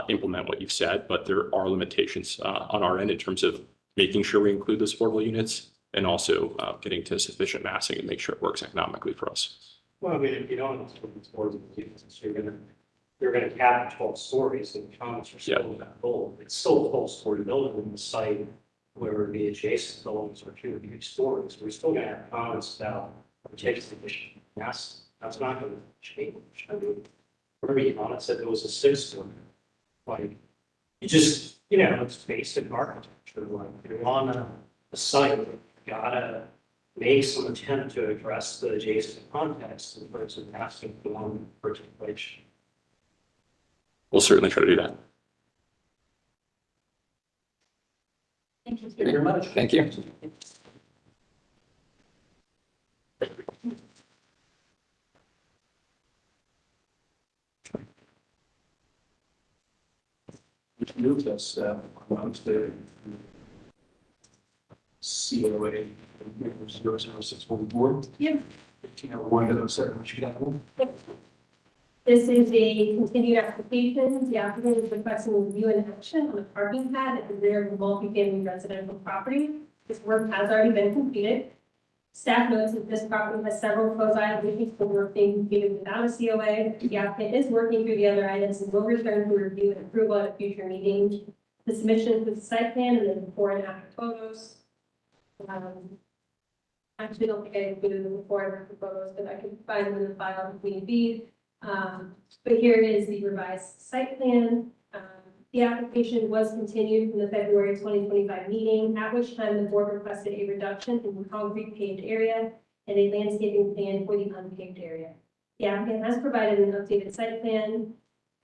implement what you've said, but there are limitations on our end in terms of making sure we include those affordable units and also getting to sufficient massing and make sure it works economically for us. Well, I mean, if you don't include the stories, you're gonna cap 12 stories and the comments are still that full. It's still a 12-story building in the site where the adjacent buildings are 2 huge stories. We're still gonna have comments about what takes the issue. That's not gonna change. I mean, for me, honest, if it was a 6-story, like, you just, you know, it's basic architecture. Like, you're on a site, you gotta make some attempt to address the adjacent context in terms of asking for one articulation. We'll certainly try to do that. Thank you. Thank you very much. Thank you. Which moves us onto the COA 00644. Yeah. 1501-07, what you got? This is a continued application. The applicant is requesting review and action on the parking pad at the rear of a multi-family residential property. This work has already been completed. Staff notes that this property has several proposed items for work being completed without a COA. The applicant is working through the other items and will return for review and approval at a future meeting. The submission with the site plan and then before and after photos. Actually, don't think I included the before and after photos, but I can find them in the file if need be. But here is the revised site plan. The application was continued from the February 2025 meeting, at which time the board requested a reduction in the concrete paved area and a landscaping plan for the unpaved area. The applicant has provided an updated site plan.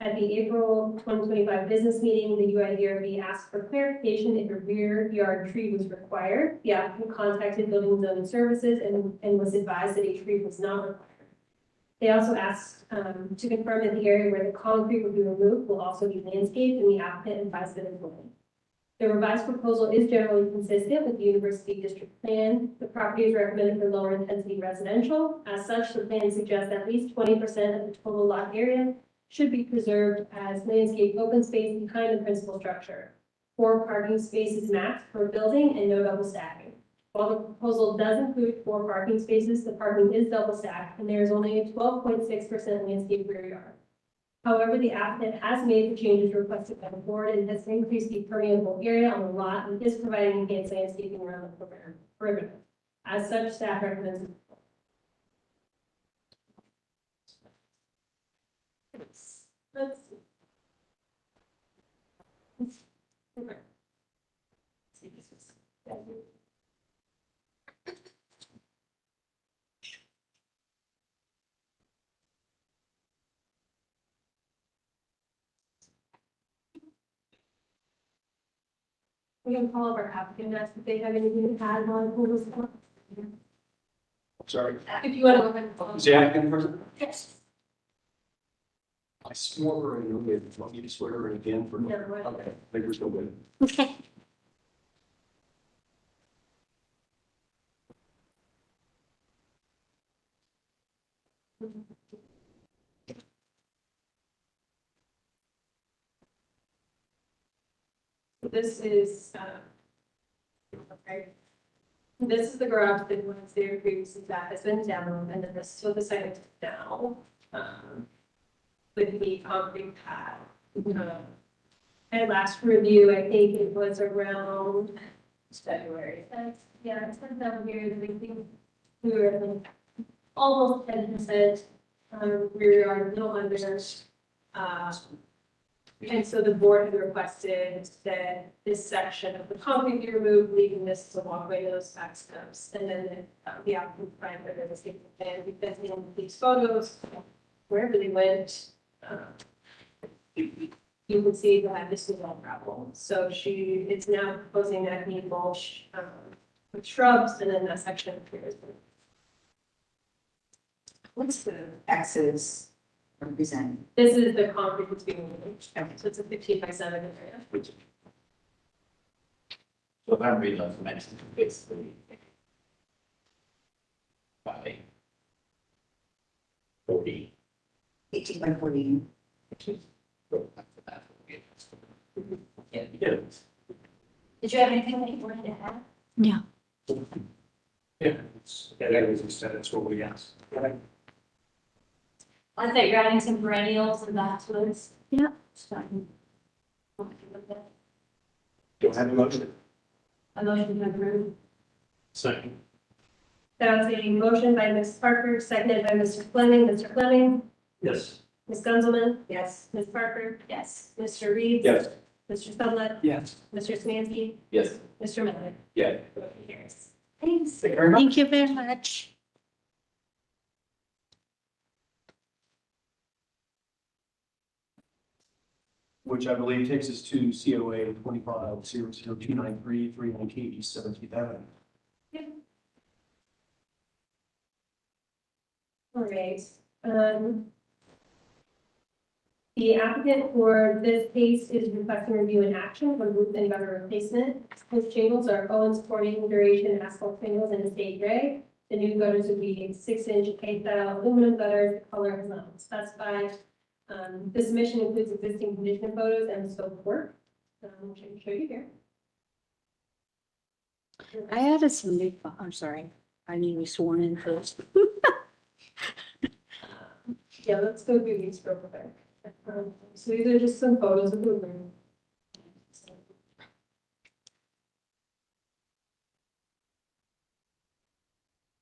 At the April 2025 business meeting, the UIDRB asked for clarification if a rear yard tree was required. The applicant contacted Building and Zoning Services and was advised that a tree was not required. They also asked to confirm that the area where the concrete will be removed will also be landscaped, and the applicant advised that it will. The revised proposal is generally consistent with the University District Plan. The property is recommended for lower intensity residential. As such, the plan suggests at least 20% of the total lot area should be preserved as landscape open space behind the principal structure. 4 parking spaces max per building and no double stacking. While the proposal does include 4 parking spaces, the parking is double stacked and there is only a 12.6% landscape rear yard. However, the applicant has made the changes requested by the board and has increased the permeable area on the lot and is providing enhanced landscaping around the perimeter. As such, staff recommends. Let's see. Okay. See, this is. We can call up our applicant, ask if they have anything to add on for this one. Sorry. If you want to go ahead and call. Is the applicant present? Yes. I swore her in. You want me to swear her in again for? No, right. Okay, I think we're still good. Okay. This is, okay. This is the garage that was there previously that has been down, and then this, so the site is down, with the concrete pad. At last review, I think it was around February. Yeah, it says down here that we think we were at like almost 10%, rear yard, no under. And so the board had requested that this section of the concrete be removed, leaving this as a walkway, those back steps. And then the applicant provided that there was a plan, because in these photos, wherever they went, you can see that this is all gravel. So she is now proposing that he mulch with shrubs, and then that section appears. What's the X's represent? This is the concrete that's being removed. Okay. So it's a 15x7 area. So if I'm reading those dimensions, basically. By 40. 18 by 40. Yeah. Did you have anything that you wanted to add? Yeah. Yeah, that was extended, that's what we asked. I thought you're adding some perennials and that's what it's. Yeah. Starting. Don't have a motion. A motion to approve. Second. That was a motion by Ms. Parker, seconded by Mr. Fleming. Mr. Fleming, Yes. Ms. Gunzelman, Yes. Ms. Parker, Yes. Mr. Reed. Yes. Mr. Studlet, Yes. Mr. Smansky, Yes. Mr. Miller. Yeah. Motion carries. Thanks. Thank you very much. Thank you very much. which I believe takes us to COA 25-00293, 319 East 17th Avenue. All right. The applicant for this case is requesting review and action for roof and gutter replacement. Those shingles are Owens Corning duration asphalt shingles in a state gray. The new gutters would be 6-inch K-style aluminum gutters. The color is not specified. The submission includes existing condition photos and scope of work, which I can show you here. I added some new, I'm sorry, I need to be sworn in first. Yeah, let's go through these real quick. So these are just some photos of the room.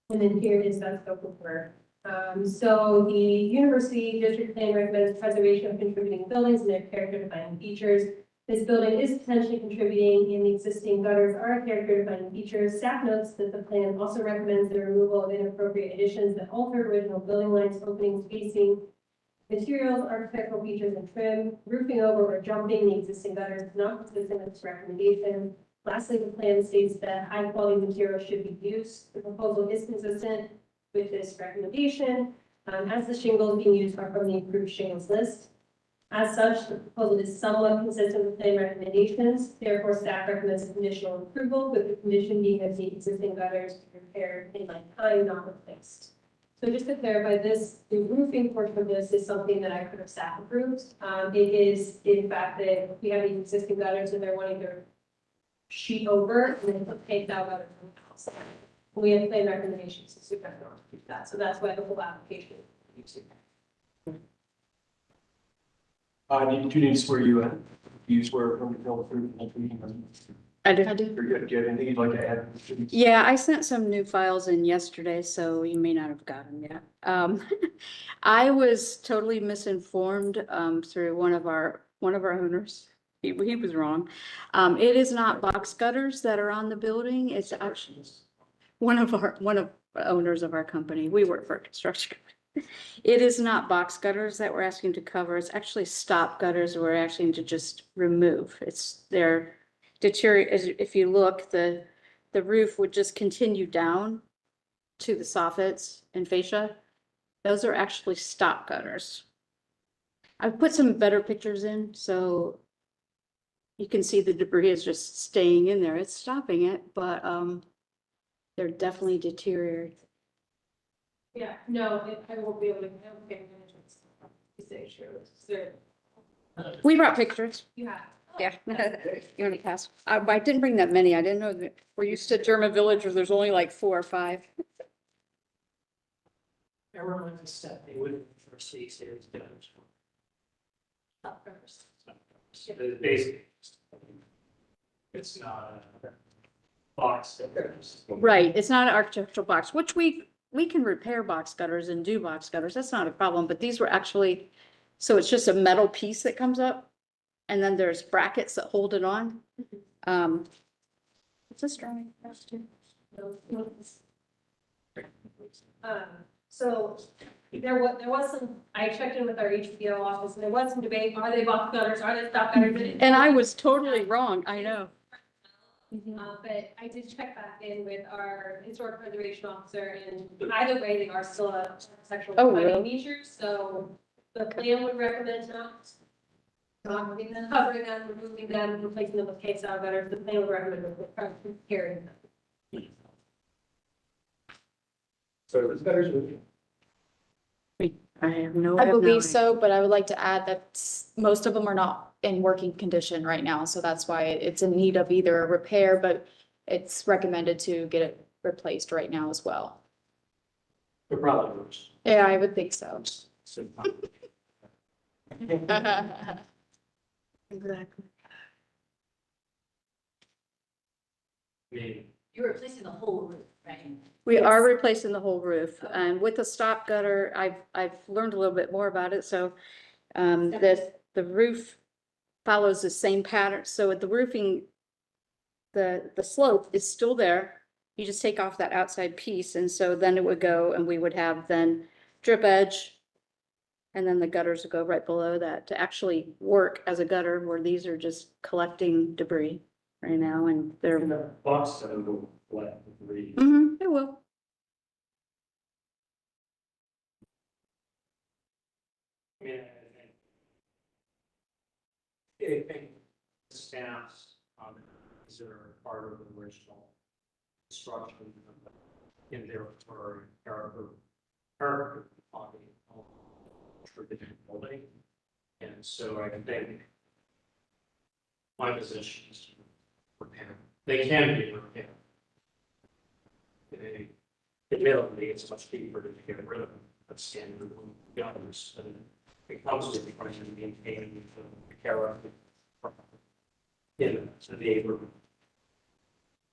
And then here is that scope of work. So the University District Plan recommends preservation of contributing buildings and their character defining features. This building is potentially contributing, and the existing gutters are character defining features. Staff notes that the plan also recommends the removal of inappropriate additions that alter original building lines, openings, spacing, materials, architectural features, and trim. Roofing over or jumping the existing gutters is not consistent with this recommendation. Lastly, the plan states that high-quality materials should be used. The proposal is consistent with this recommendation, as the shingles being used are from the approved shingles list. As such, the proposal is somewhat consistent with plan recommendations. Therefore, staff recommends conditional approval, with the condition being that the existing gutters be repaired in like time, not replaced. So just to clarify this, the roofing portion of this is something that I could have staff approved. It is in fact that we have these existing gutters and they're wanting to sheet over and then put taped out gutters on the house. We have plan recommendations to supervisor to do that. So that's why the whole application is used. Do you need to swear you in? Do you swear from the bill through the meeting? I do. You're good. Do you have anything you'd like to add? Yeah, I sent some new files in yesterday, so you may not have got them yet. I was totally misinformed through one of our owners. He was wrong. It is not box gutters that are on the building. It's actually one of owners of our company. We work for a construction company. It is not box gutters that we're asking to cover. It's actually stop gutters we're asking to just remove. They're deteriorate. If you look, the roof would just continue down to the soffits and fascia. Those are actually stop gutters. I've put some better pictures in, so you can see the debris is just staying in there. It's stopping it, but they're definitely deteriorating. Yeah, no, I won't be able to. Okay, you say sure. We brought pictures. You have. Yeah. You want to pass? I didn't bring that many. I didn't know that we're used to German village where there's only like 4 or 5. Everyone in step, they wouldn't first see series gutters. Up first. So basically, it's not a box gutters. Right. It's not an architectural box, which we can repair box gutters and do box gutters. That's not a problem. But these were actually, so it's just a metal piece that comes up. And then there's brackets that hold it on. It's a drawing. That's too. So there was some, I checked in with our HBO office and there was some debate, are they box gutters, are they stop gutters? And I was totally wrong, I know. But I did check back in with our historic preservation officer and either way, they are still a sexual defining feature, so the plan would recommend not covering them, removing them, replacing them with K-style gutters. The plan would recommend repairing them. So the gutters would I have no. I believe so, but I would like to add that most of them are not in working condition right now, so that's why it's in need of either a repair, but it's recommended to get it replaced right now as well. They're probably worse. Yeah, I would think so. Exactly. I mean, You're replacing the whole roof, right? We are replacing the whole roof, and with the stop gutter, I've learned a little bit more about it, so that the roof follows the same pattern, so at the roofing, the slope is still there. You just take off that outside piece, and so then it would go, and we would have then drip edge, And then the gutters will go right below that to actually work as a gutter, where these are just collecting debris right now, and they're, And the box that will collect the debris. it will. I mean, I think the stamps, these are part of the original construction in their character on the traditional building. And so I think my position is to repair. They can be repaired. Admittedly, it's much cheaper to get rid of them, but standard gutters, and it comes with the price of maintaining the character in the neighborhood.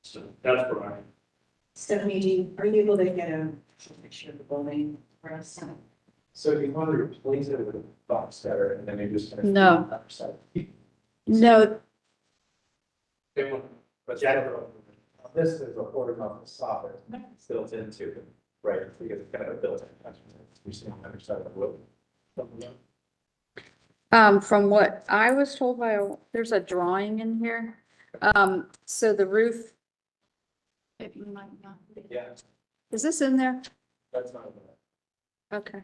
So that's where I. Stephanie, are you able to get a picture of the building for us? So if you want to replace it with a box cutter and then you just. kind of- No. No, But this is a quarter off the soffit, it's built into it, right, because it's kind of a built-in. You're seeing the other side of the wood. from what I was told by, there's a drawing in here. So the roof, It might not be. Yeah, is this in there? that's not. Okay.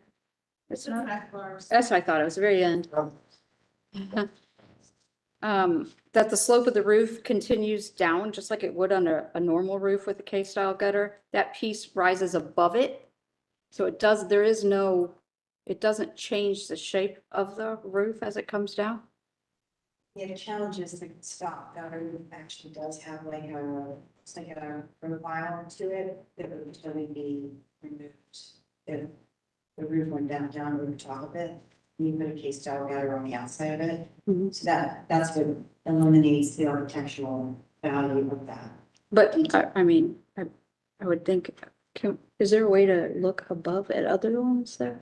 It's not, that's what I thought, it was the very end. That the slope of the roof continues down, just like it would on a normal roof with a K-style gutter. That piece rises above it. So it does, there is no, it doesn't change the shape of the roof as it comes down. Yeah, the challenge is the stop gutter actually does have like it's like a profile to it that would totally be removed if the roof went down over the top of it. You put a K-style gutter on the outside of it. Mhm. So that's what eliminates the architectural value of that. But I mean, I would think, is there a way to look above at other ones there?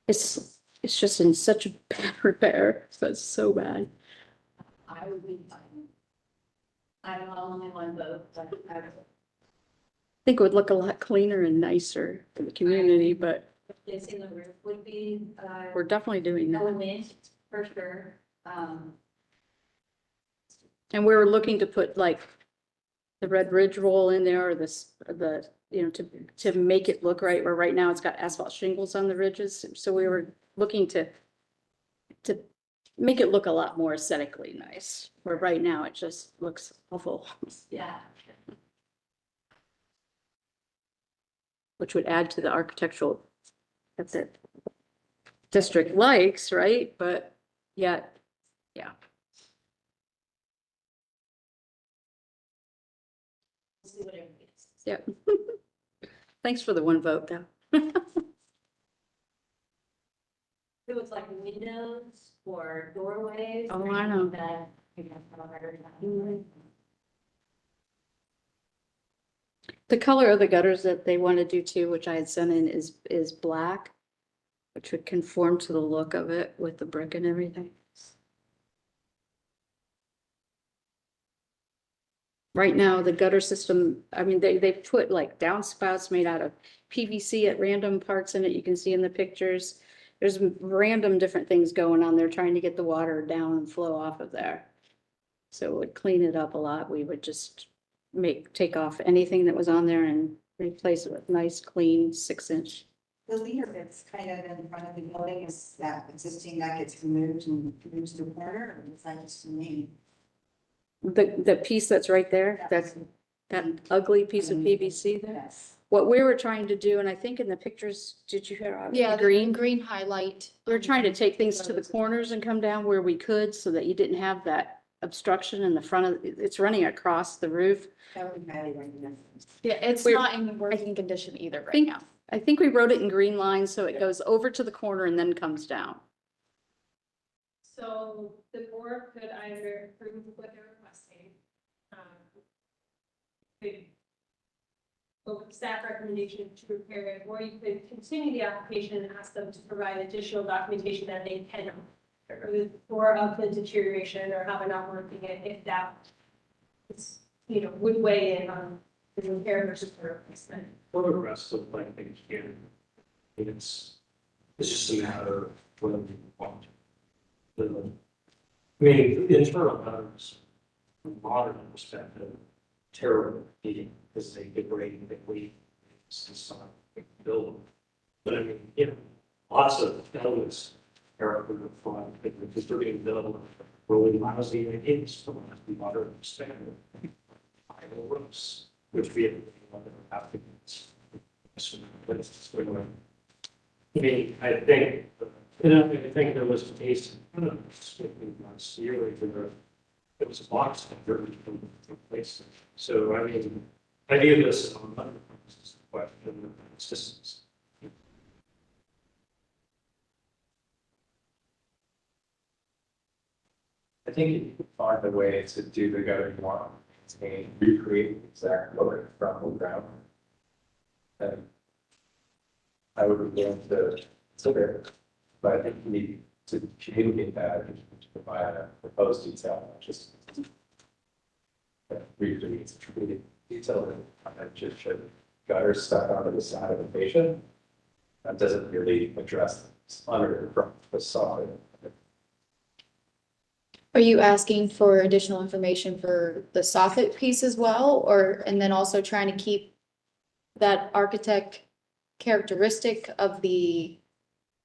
It's just in such a bad repair, so it's so bad. I would be fine. I don't know, only one vote, but I would. Think it would look a lot cleaner and nicer for the community, but It's in the roof would be, we're definitely doing that. element for sure. And we were looking to put like the red ridge roll in there, or to make it look right, where right now it's got asphalt shingles on the ridges. So we were looking to make it look a lot more aesthetically nice, where right now it just looks awful, Yeah. which would add to the architectural that the district likes, right? But yet, yeah. See what everybody says. Yep. Thanks for the one vote, though. If it was like windows or doorways. Oh, or I anything know. that, I guess, not very nice. The color of the gutters that they want to do too, which I had sent in, is black, which would conform to the look of it with the brick and everything. Right now, the gutter system, I mean, they put like downspouts made out of PVC at random parts in it. You can see in the pictures. There's random different things going on there, trying to get the water down and flow off of there. So it would clean it up a lot. We would just take off anything that was on there and replace it with nice, clean 6-inch. The leader that's kind of in front of the building, is that existing that gets removed and moves to the corner, or is that just to me? The piece that's right there, that's that ugly piece of PVC there. Yes. What we were trying to do, and I think in the pictures, did you hear? Yeah, the green? green highlight. We were trying to take things to the corners and come down where we could, so that you didn't have that obstruction in the front of, it's running across the roof. That would be highly recommended. Yeah, it's We're- not in working condition either right think- now. I think we wrote it in green lines, so it goes over to the corner and then comes down. So the board could either approve what they're requesting. Could go with staff recommendation to repair it, or you could continue the application and ask them to provide additional documentation that they can or of the deterioration or how they're not working it, if that is, would weigh in on the repair versus the replacement. For the rest of like things here, it's It's just a matter of whether we want to. I mean, the internal gutters, from a modern perspective, terrible heating, because they degrade the weight. It's not a big building. But I mean, you know, lots of elements are up in the front, but the distributing building, really lousy ideas from a modern perspective. High roofs, which we have applicants. I mean, I think, I think there was a case last year where it was a box that we replaced. So I mean, I view this as a question. It's just. I think if you could find a way to do the gutter you want, maintain, recreate the exact color from the ground. Then I would be willing to consider it, but I think you need to communicate that and to provide a proposed detail, not just. Recreate the detail and just show gutters stuck onto the side of the patient. That doesn't really address under from facade. Are you asking for additional information for the soffit piece as well, or, and then also trying to keep that architect characteristic of the,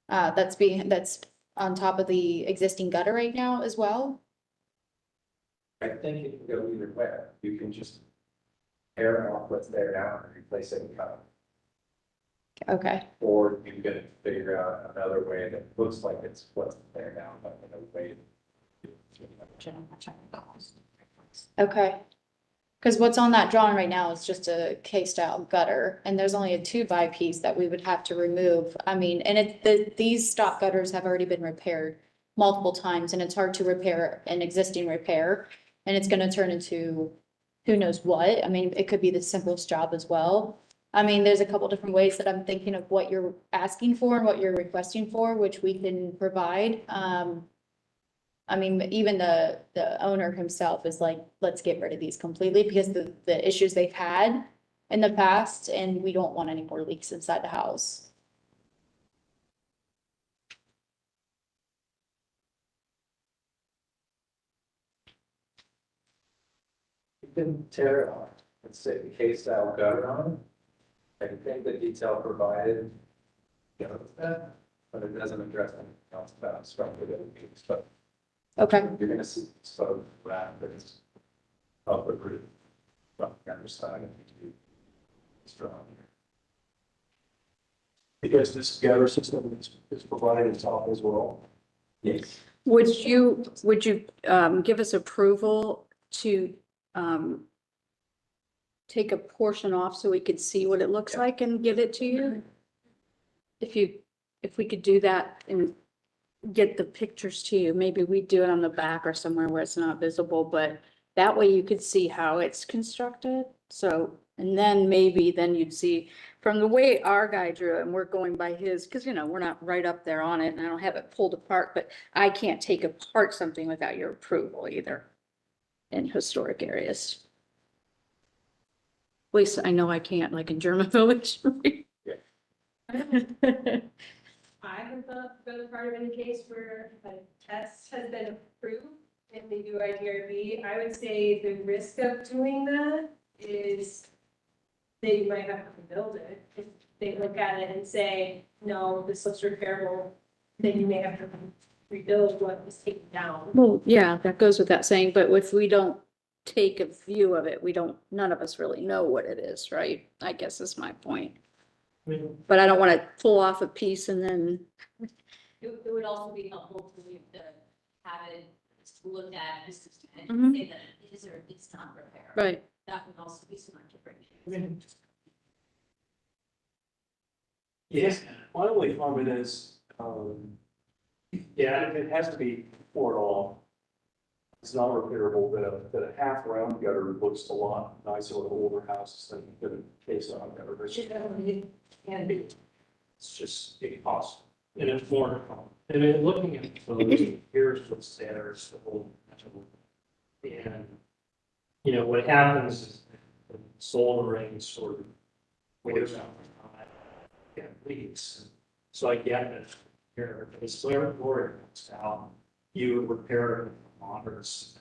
that's on top of the existing gutter right now as well? I think it can go either way. You can just tear off what's there now and replace it with color. Okay, Or you can figure out another way that looks like it's what's there now, but in a way. okay. Because what's on that drawing right now is just a K-style gutter, and there's only a 2x piece that we would have to remove. I mean, and these stock gutters have already been repaired multiple times, and it's hard to repair an existing repair, and it's gonna turn into who knows what. I mean, it could be the simplest job as well. I mean, there's a couple different ways that I'm thinking of what you're asking for and what you're requesting for, which we can provide. I mean, even the owner himself is like, let's get rid of these completely because the issues they've had in the past, and we don't want any more leaks inside the house. You can tear it off and stick a K-style gutter on it. I think the detail provided goes with that, but it doesn't address anything else about structure that would be exposed. Okay, You're gonna see exposed rapids of the roof from the underside of the strong. Because this gutter system is provided top as well. Yes. Would you give us approval to take a portion off so we could see what it looks like and give it to you? If we could do that and get the pictures to you, maybe we do it on the back or somewhere where it's not visible, but that way you could see how it's constructed. So, and then maybe then you'd see from the way our guy drew it, and we're going by his, because you know, we're not right up there on it and I don't have it pulled apart, but I can't take apart something without your approval either in historic areas. At least I know I can't, like in German Village. I have not been a part of any case where a test has been approved and they do IDRB. I would say the risk of doing that is they might have to build it. If they look at it and say, no, this looks repairable, then you may have to rebuild what was taken down. Well, yeah, that goes without saying, but if we don't take a view of it, none of us really know what it is, right? I guess is my point. But I don't want to pull off a piece and then, It would also be helpful for you to have it looked at, just to Mhm. say that it is or it's not repair. right, That would also be smart to bring. Yes, my only comment is, yeah, it has to be poured off. It's not repairable, but a half round gutter looks a lot nicer with older houses than a K-style gutter. Can be. It's just impossible. And it's more, and then looking at those, here's what's there, is the whole. And, you know, what happens is soldering sort of wears out. It leaks. So I get it. Here, it's clear ordinance how you repair monitors.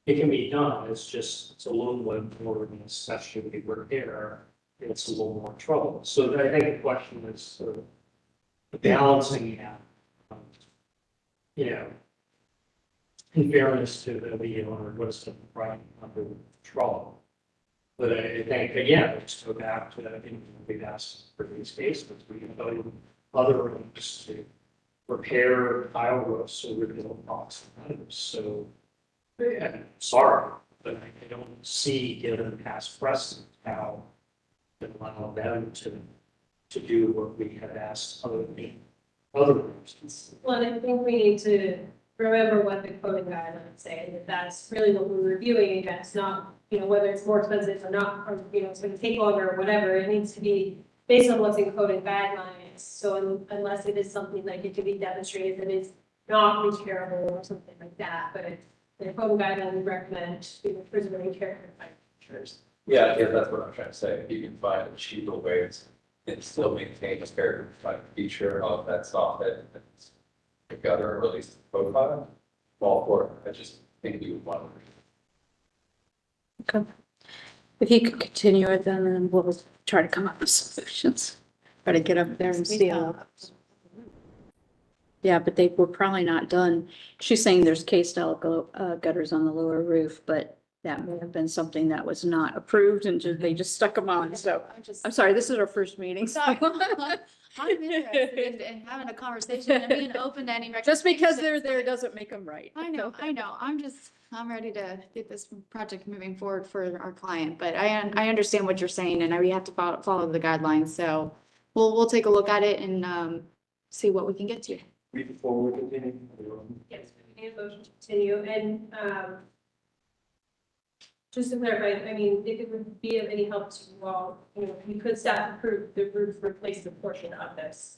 It can be done, it's just, it's a little bit more necessary repair, it's a little more trouble. So I think the question is sort of the balancing act, you know, in fairness to the owner, what's the right under control. But I think, again, let's go back to that, we've asked for these cases, we can go to other rooms to repair tile roofs or rebuild box windows. So, yeah, sorry, but I don't see, given past precedent, how to allow them to do what we had asked other rooms. Well, and I think we need to remember what the coding guidelines say, and that's really what we're reviewing against, not, you know, whether it's more expensive or not, or, you know, it's gonna take longer or whatever, it needs to be based on what's in coding guidelines. So unless it is something like it can be demonstrated that it's not repairable or something like that, but the coding guidelines recommend, you know, preserving character by features. Yeah, that's what I'm trying to say. If you can find a cheaper way and still maintain a character feature of that soffit and together, or at least profile, all for it. I just think we would want to. Okay. If you could continue it, then we'll try to come up with solutions. Try to get up there and see. Yeah, but they were probably not done. She's saying there's K-style gutters on the lower roof, but that may have been something that was not approved and they just stuck them on. So I'm sorry, this is our first meeting. So. I'm interested in having a conversation and being open to any recommendations. Just because they're there doesn't make them right. I know. I'm ready to get this project moving forward for our client, but I understand what you're saying and we have to follow the guidelines. So we'll take a look at it and see what we can get to. Before we continue. Yes, we need a motion to continue, and, just to clarify, I mean, if it would be of any help to you all, you know, we could staff approve the roof replacement portion of this.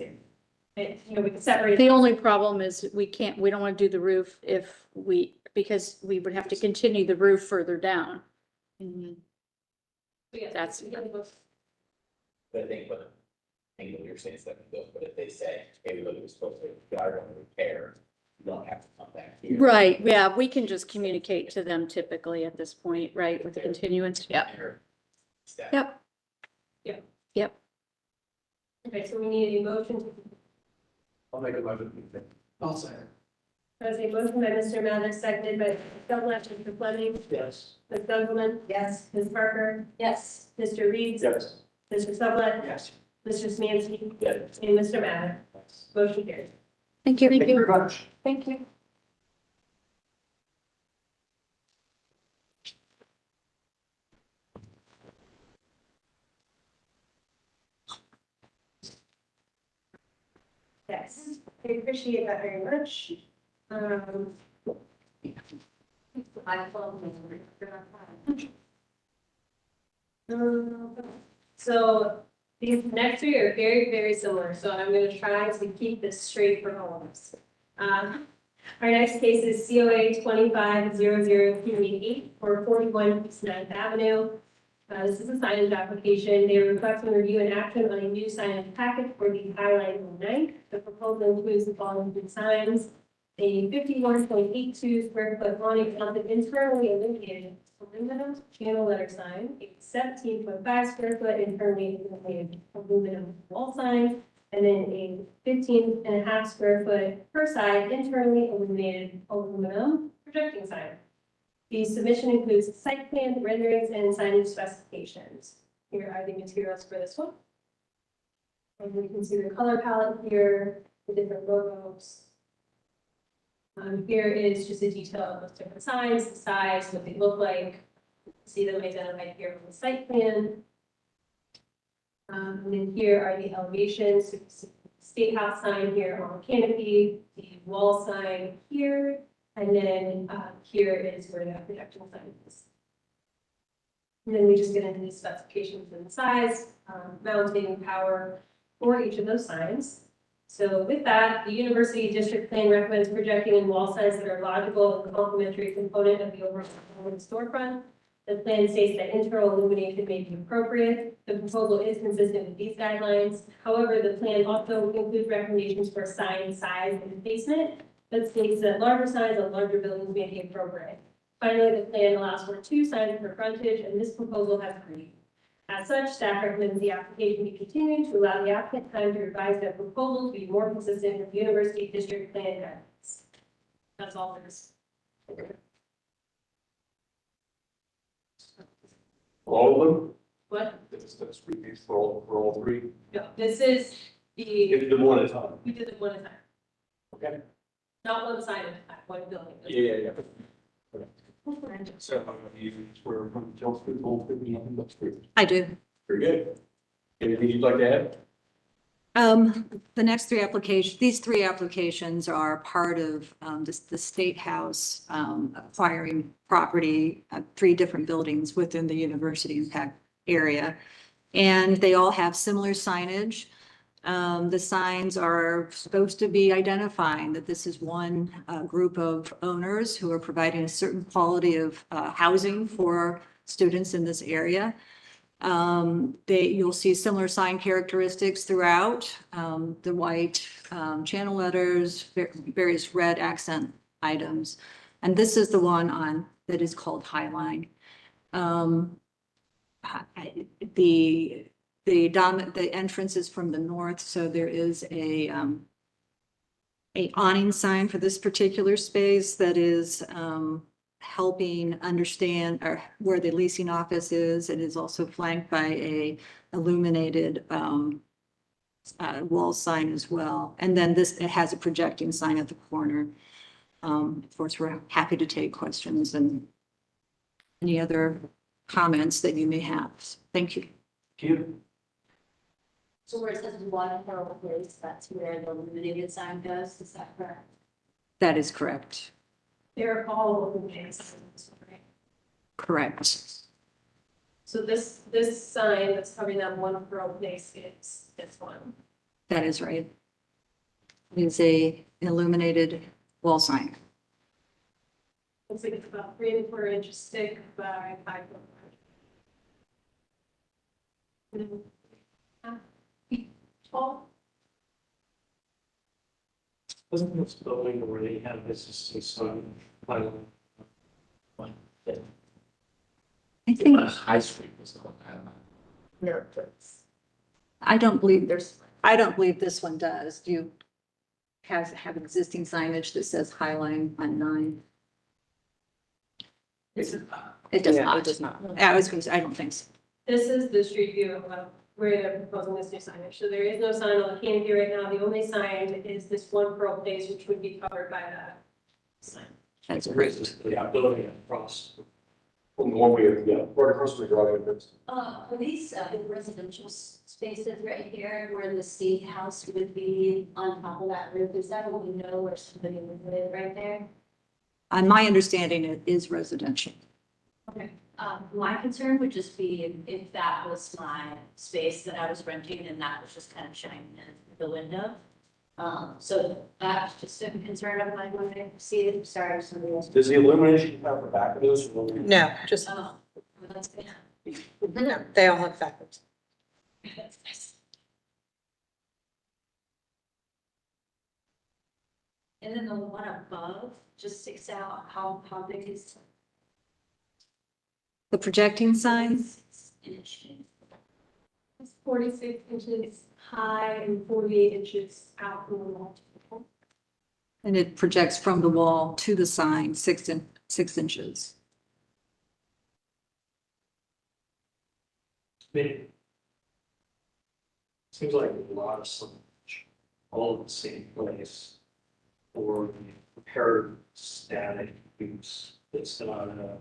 And, you know, we could separate. The only problem is we don't want to do the roof because we would have to continue the roof further down. Yeah, That's- But I think what you're saying is that, but if they say, hey, look, we're supposed to, guard on repair, you don't have to come back here. Right, yeah, we can just communicate to them typically at this point, right, with the continuance, yeah. Yep. Yeah. Yep. Okay, so we need a motion. I'll make a motion. I'll say. There's a motion by Mr. Mather, seconded by Mr. Fleming, Yes. Ms. Gentleman, Yes. Ms. Parker, Yes. Mr. Reed, Yes. Mr. Sublette, Yes. Mr. Smansky, Yes. and Mr. Mather. Motion carried. Thank you. Thank you very much. Thank you. Yes, I appreciate that very much. So these next three are very, very similar, so I'm gonna try to keep this straight for all of us. Our next case is COA 250038 for 41 East 9th Avenue. This is a signage application. They are requesting review and action on a new signage packet for the Highline 9th. The proposal includes the following three signs: a 51.82 square foot awning mounted internally illuminated aluminum channel letter sign, a 17.5 square foot internally illuminated aluminum wall sign, and then a 15.5 square foot per side internally illuminated aluminum projecting sign. The submission includes site plan, renderings, and signage specifications. Here are the materials for this one. And we can see the color palette here, the different logos. Here is just a detail of those different signs, the size, what they look like. See them identified here on the site plan. And then here are the elevations, State House sign here on the canopy, the wall sign here, and then here is where the projection sign is. And then we just get into the specifications and the size, mounting power for each of those signs. So with that, the University District Plan recommends projecting in wall signs that are logical and complementary component of the overall storefront. The plan states that internal illumination may be appropriate. The proposal is consistent with these guidelines. However, the plan also includes recommendations for sign size and placement that states that larger signs on larger buildings may be appropriate. Finally, the plan allows for 2 signs per frontage, and this proposal has 3. As such, staff recommends the application be continued to allow the applicant time to revise their proposal to be more consistent with University District Plan guidelines. That's all there is. All of them? What? Let's read these for all 3. No, this is Give the, them one at a time. we did it one at a time, Okay. not one sign at a time, one building. Yeah. So, you were from Chelsea, Old City, and that's great. I do. Very good. Anything you'd like to add? The next 3 applications, these 3 applications are part of the State House acquiring property, 3 different buildings within the university impact area. And they all have similar signage. The signs are supposed to be identifying that this is one group of owners who are providing a certain quality of housing for students in this area. You'll see similar sign characteristics throughout, the white channel letters, various red accent items. And this is the one that is called Highline. The entrance is from the north, so there is a awning sign for this particular space that is helping understand where the leasing office is. It is also flanked by a illuminated wall sign as well. And then it has a projecting sign at the corner. Of course, we're happy to take questions and any other comments that you may have. Thank you. Thank you. So where it says one per place, that's where the illuminated sign goes, is that correct? That is correct. They're all open space. Right? Correct. So this sign that's covering that one per place is this one. That is right. It is an illuminated wall sign. Looks like it's about 3 1/4 inches thick by 5 foot wide. Tall. Wasn't this building where they had this sign? I think, High Street was the one. No, it's. I don't believe this one does. Do you have existing signage that says Highline on 9? It does not. It does not. I was going to say, I don't think so. This is the street view of where they're proposing this new signage. So there is no sign on the canopy right now. The only sign is this one per place, which would be covered by that sign. That's correct. The building across. From the one we have, yeah, right across the driveway. Are these residential spaces right here where the state house would be on top of that roof? Is that what we know where somebody would live right there? My understanding, it is residential. Okay. My concern would just be if that was my space that I was renting and that was just kind of shining in the window. So that's just a concern of mine when I see it. Sorry, somebody else. Does the illumination have the back of those? No, just, Oh, well, that's good. no, they all have backwards. That's nice. And then the one above just sticks out. How big is The projecting signs, inch? It's 46 inches high and 48 inches out from the wall. and it projects from the wall to the sign 6 inches. It seems like a lot of signage, all in the same place, for the prepared static use. It's not a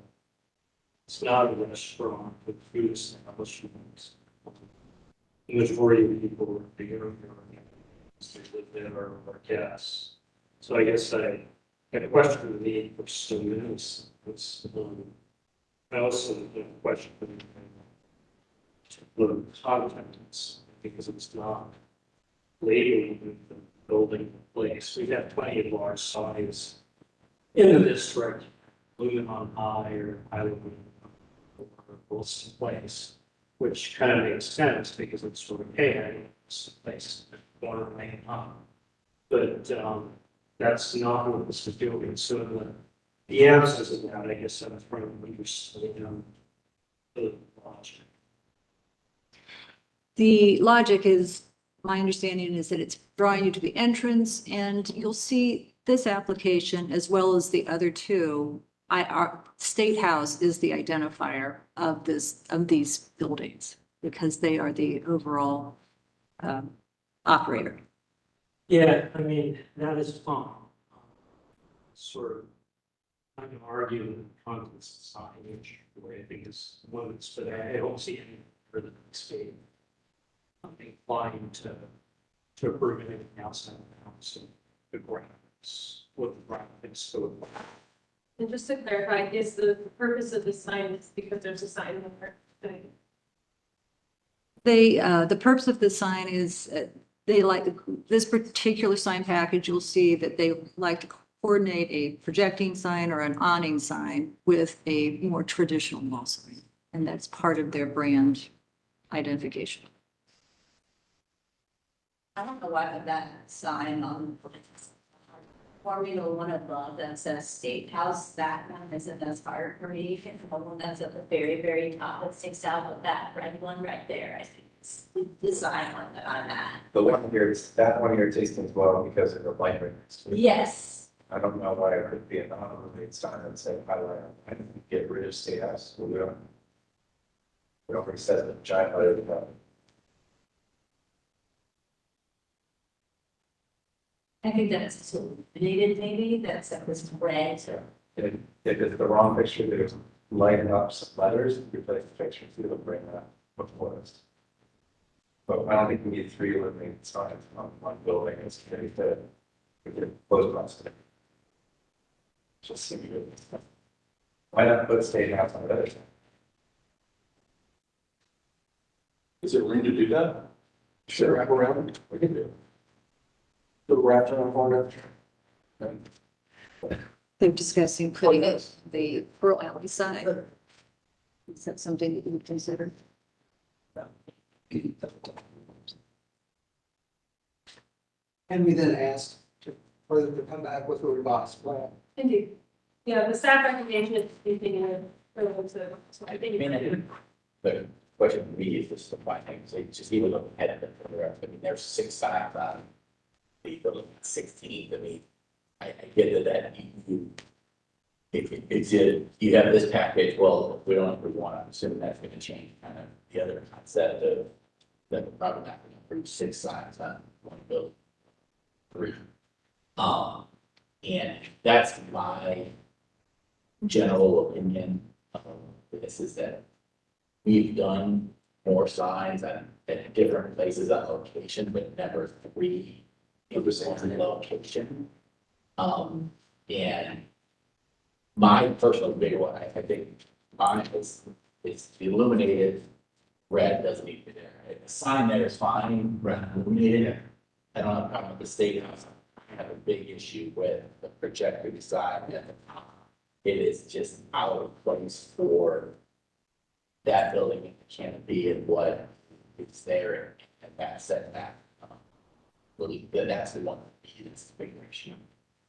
restaurant with food establishment. The majority of people are here, they live there or guests. So I guess I question the need for students. I also question the contents, because it's not labeling the building place. We have plenty of large signs in the district, Lumen on High or Highland close place, which kind of makes sense because it's sort of, hey, it's a place corner lane up. But, that's not what this is doing, so the absence of that, I guess, I'm trying to understand the logic. The logic is, my understanding is that it's drawing you to the entrance, and you'll see this application as well as the other two. Our State House is the identifier of these buildings because they are the overall operator. Yeah, I mean, that is fine. Sort of, I can argue that the contents of signage, the way I think is limits, but I don't see any for the state. I'm inclined to approve anything outside of the house and the graphics, what the graphics so. And just to clarify, is the purpose of the sign is because there's a sign there? The purpose of the sign is, they like, this particular sign package, you'll see that they like to coordinate a projecting sign or an awning sign with a more traditional wall sign. And that's part of their brand identification. I don't know why that sign on Formula One above that says State House, that one isn't as hard for me. And the one that's at the very, very top that sticks out, but that red one right there, I think it's the design on that. The one here, that one here tasting as well because of the light right next to it. Yes. I don't know why it could be a non-illuminated sign that said highlight. I didn't get rid of State House. We don't really set the giant letter about it. I think that's illuminated maybe, that's that was red. If it's the wrong picture, there's lighten up some letters, replace the picture, so it'll bring that before us. But I don't think we need 3 illuminated signs on one building, it's pretty good. We could close process. Just seems good. Why not put State House on the other side? Is it room to do that? Sure. Wrap around? We can do it. The wrap around on it? They're discussing putting the Pearl Alley sign. Is that something that you would consider? And we then asked for them to come back with a revised plan. Indeed. Yeah, the staff recommendation is continuing to, so I think. The question for me is just the findings, like just even looking at it, I mean, there's 6 signs on the building, 16, I mean, I get that if you have this package, well, we don't really want to assume that's going to change kind of the other concept of that we're probably not going to approve 6 signs on one building. 3. And that's my general opinion of this is that we've done more signs at different places on location, but never 3 in the same location. And my personal big one, I think mine is the illuminated red doesn't need to be there. Right? The sign there is fine, red illuminated. I don't have a problem with the State House. I have a big issue with the projector design at the top. It is just out of place for that building and the canopy and what is there and that setback. Really, that's the one that's the big issue.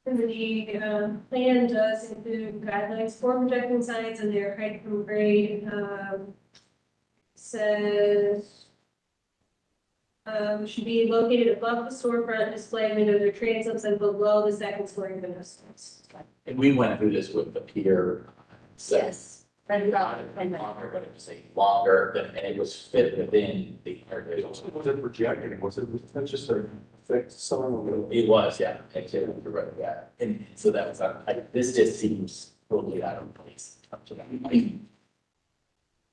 And the plan does include guidelines for projecting signs and their height from grade. Says should be located above the storefront display windows or transoms and below the second story windows. And we went through this with the pier. Yes. Longer, but it was a longer, and it was fit within the. Was it projecting? Was it just a fixed sign? It was, yeah, actually, you're right, yeah, and so that was, this just seems totally out of place. Up to that.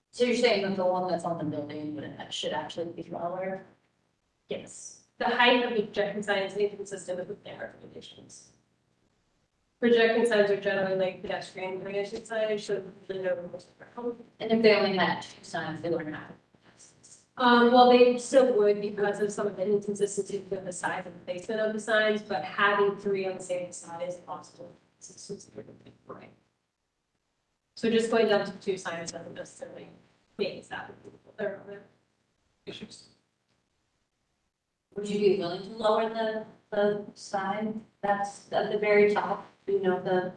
So you're saying that the one that's on the building should actually be lower? Yes. The height of the projecting sign is inconsistent with their recommendations. Projecting signs are generally like pedestrian oriented signage, so the no. And if they only had 2 signs, they wouldn't have. Well, they still would because of some of the inconsistency with the size and placement of the signs, but having 3 on the same side is possible. Right. So just going down to 2 signs doesn't necessarily makes that. They're on there. Issues. Would you be willing to lower the sign that's at the very top, you know, the,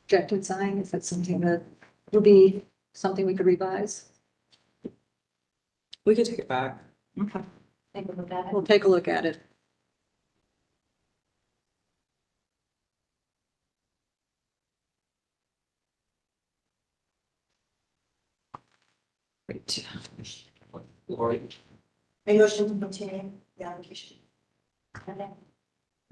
Projected sign, is that something that would be something we could revise? We could take it back. Okay, take a look at it? we'll take a look at it. Great. Lori? I motion to continue the application. Okay.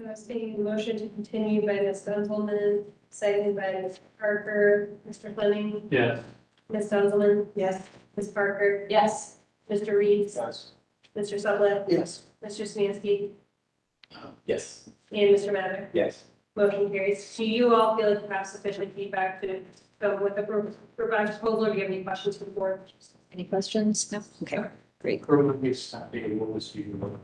I was taking a motion to continue by Ms. Dunkelman, seconded by Mr. Parker, Mr. Fleming, Yeah. Ms. Dunkelman, Yes. Ms. Parker, Yes. Mr. Reeves, Yes. Mr. Sublett, Yes. Mr. Smansky, Yes. and Mr. Mather. Yes. Motion carries. Do you all feel like you have sufficient feedback to go with the revised proposal, or do you have any questions for the board? Any questions? No? Okay, great. What was you?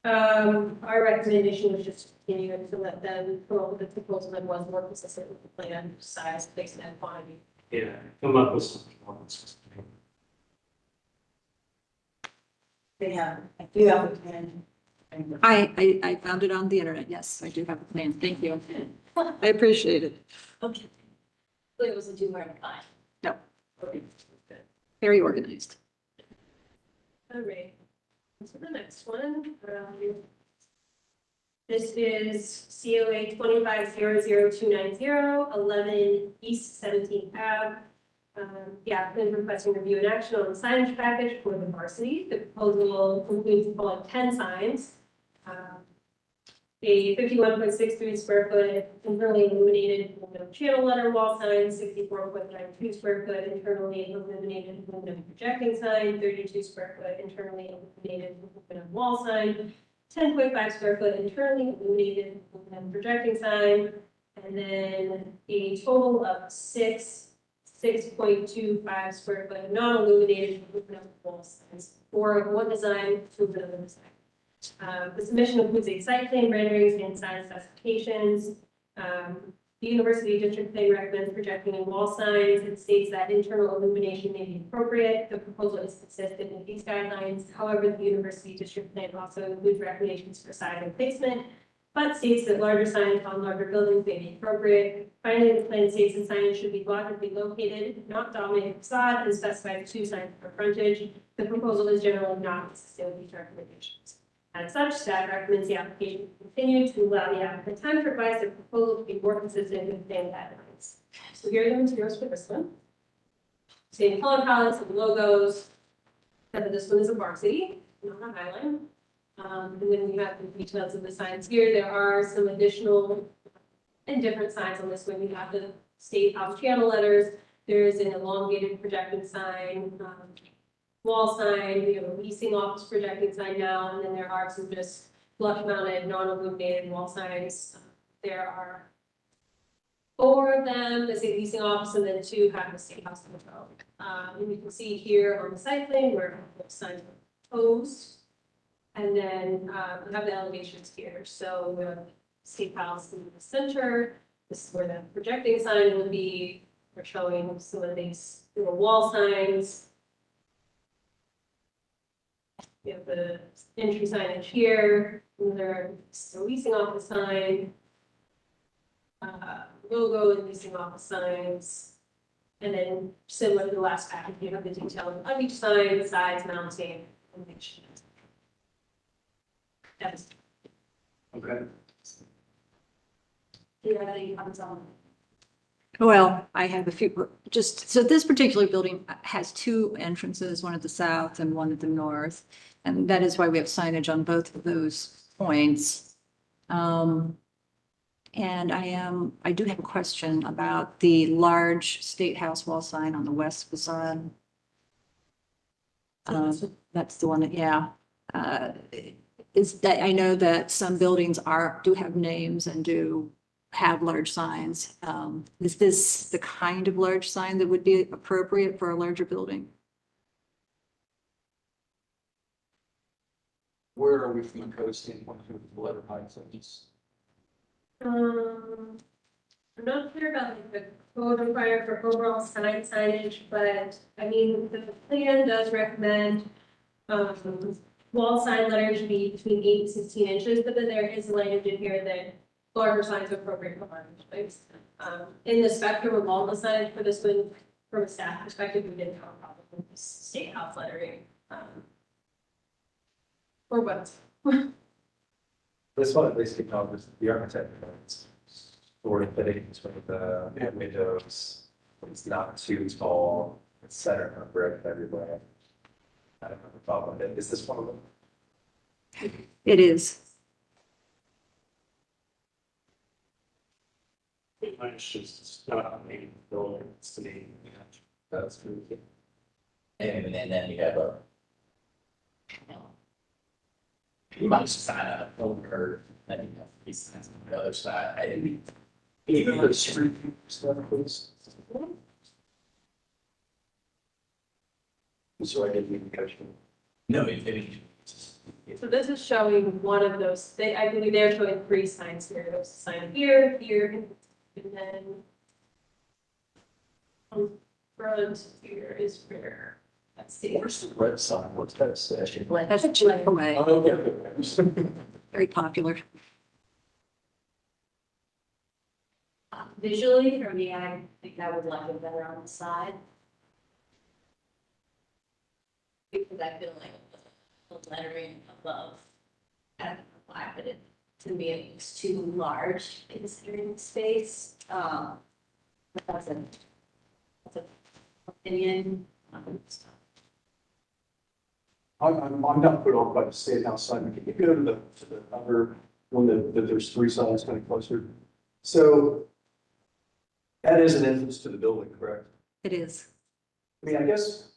Our recommendation was just to continue it to let them come up with a proposal that was more consistent with the plan, size, placement, and quantity. Yeah, come up with something more consistent. They have, I do have a plan. I found it on the internet. Yes, I do have a plan. Thank you. I appreciate it. Okay. But it wasn't too hard to find. No. Very organized. All right. So the next one, this is COA 250029 11 East 17th Ave. The applicant is requesting review and action on the signage package for the varsity. The proposal includes the following 10 signs. A 51.63 square foot internally illuminated aluminum channel letter wall sign, 64.92 square foot internally illuminated aluminum projecting sign, 32 square foot internally illuminated aluminum wall sign, 10.5 square foot internally illuminated aluminum projecting sign, and then a total of 6.25 square foot non-illuminated aluminum wall signs for one design to another design. The submission includes a site plan renderings and sign specifications. The University District Plan recommends projecting and wall signs. It states that internal illumination may be appropriate. The proposal is consistent with these guidelines. However, the University District Plan also includes recommendations for sign and placement, but states that larger signs on larger buildings may be appropriate. Finally, the plan states that signage should be logically located, not dominating facade, and specifies 2 signs per frontage. The proposal is generally not consistent with these recommendations. As such, staff recommends the application continue to allow the applicant time to revise the proposal to be more consistent with plan guidelines. So here are the materials for this one. Same color palettes and logos, except that this one is a varsity, not a Highline. And then we have the details of the signs here. There are some additional and different signs on this one. We have the State House channel letters. There is an elongated projecting sign, wall sign, we have a leasing office projecting sign now, and then there are some just flush mounted, non-illuminated wall signs. There are 4 of them that say leasing office, and then 2 have the State House logo. And you can see here on the site plan where the signs are proposed. And then we have the elevations here. So we have State House in the center. This is where the projecting sign will be. We're showing some of these little wall signs. We have the entry signage here, another leasing office sign, logo and leasing office signs. And then similar to the last package, you have the detail of each sign, the size, mounting, and dimension. That's. Okay. Do you have any comments on? Well, I have a few, so this particular building has 2 entrances, one at the south and one at the north. And that is why we have signage on both of those points. And I do have a question about the large State House wall sign on the west facade. That's the one that, yeah. Is that, I know that some buildings do have names and do have large signs. Is this the kind of large sign that would be appropriate for a larger building? Where are we from a code standpoint with the letter height? So just I'm I'm not clear about like, the code required for overall sign signage, but I mean, the plan does recommend wall sign letters be between 8 and 16 inches, but then there is language in here that larger signs are appropriate for larger space. In the spectrum of all the signage for this one, from a staff perspective, we didn't have a problem with this state house lettering. Or what? This one at least acknowledges the architect sort of fittings with the windows. It's not too tall, it's centered on brick everywhere. I don't have a problem with it. Is this one of them? It is. It's just not a main building, it's to me. That's true. And then you have a. You might just sign up over, then you have three signs on the other side. I didn't. Even the street stuff, please. So I didn't even catch it. No, it. So this is showing one of those, I believe they're showing 3 signs here. There's a sign here, here, and then on front here is where, let's see. Where's the red sign? What's that say? That's Chick-fil-A, Oh, okay. very popular. Visually, for me, I think I would like it better on the side. Because I feel like the lettering above, I don't know why, but it, to me, it looks too large considering the space. But that's an opinion. I'm not put off by the state house sign. Can you go to the other one that there's 3 signs kind of closer? So that is an entrance to the building, correct? It is. I mean, I guess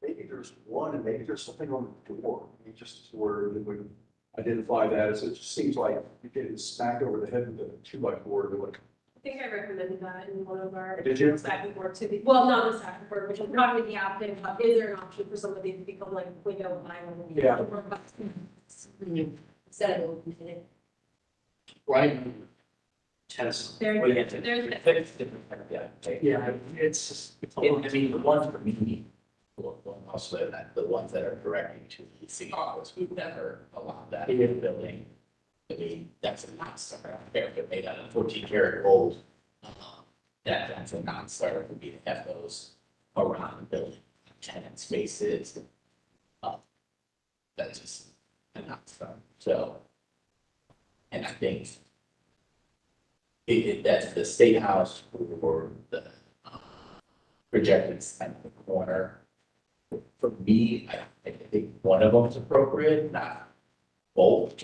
maybe there's one and maybe there's something on the door. I mean, just where we would identify that as it just seems like you're getting smacked over the head with a 2x4. Like, I think I recommended that in one of our. Did you? Staff report to be, well, not the staff report, which is probably the applicant, but is there an option for somebody to become like window island? Yeah. Instead of opening it. Right. Tennis. There's, Yeah, it's just. I mean, the ones for me, also that the ones that are directing to the city office, we've never allowed that in the building. I mean, that's a non-starter. They're made out of 14-karat gold. That's a non-starter for me to have those around the building, tenant spaces. That's just a non-starter. So, and I think that's the state house or the projected sign in the corner. For me, I think one of them is appropriate, not both.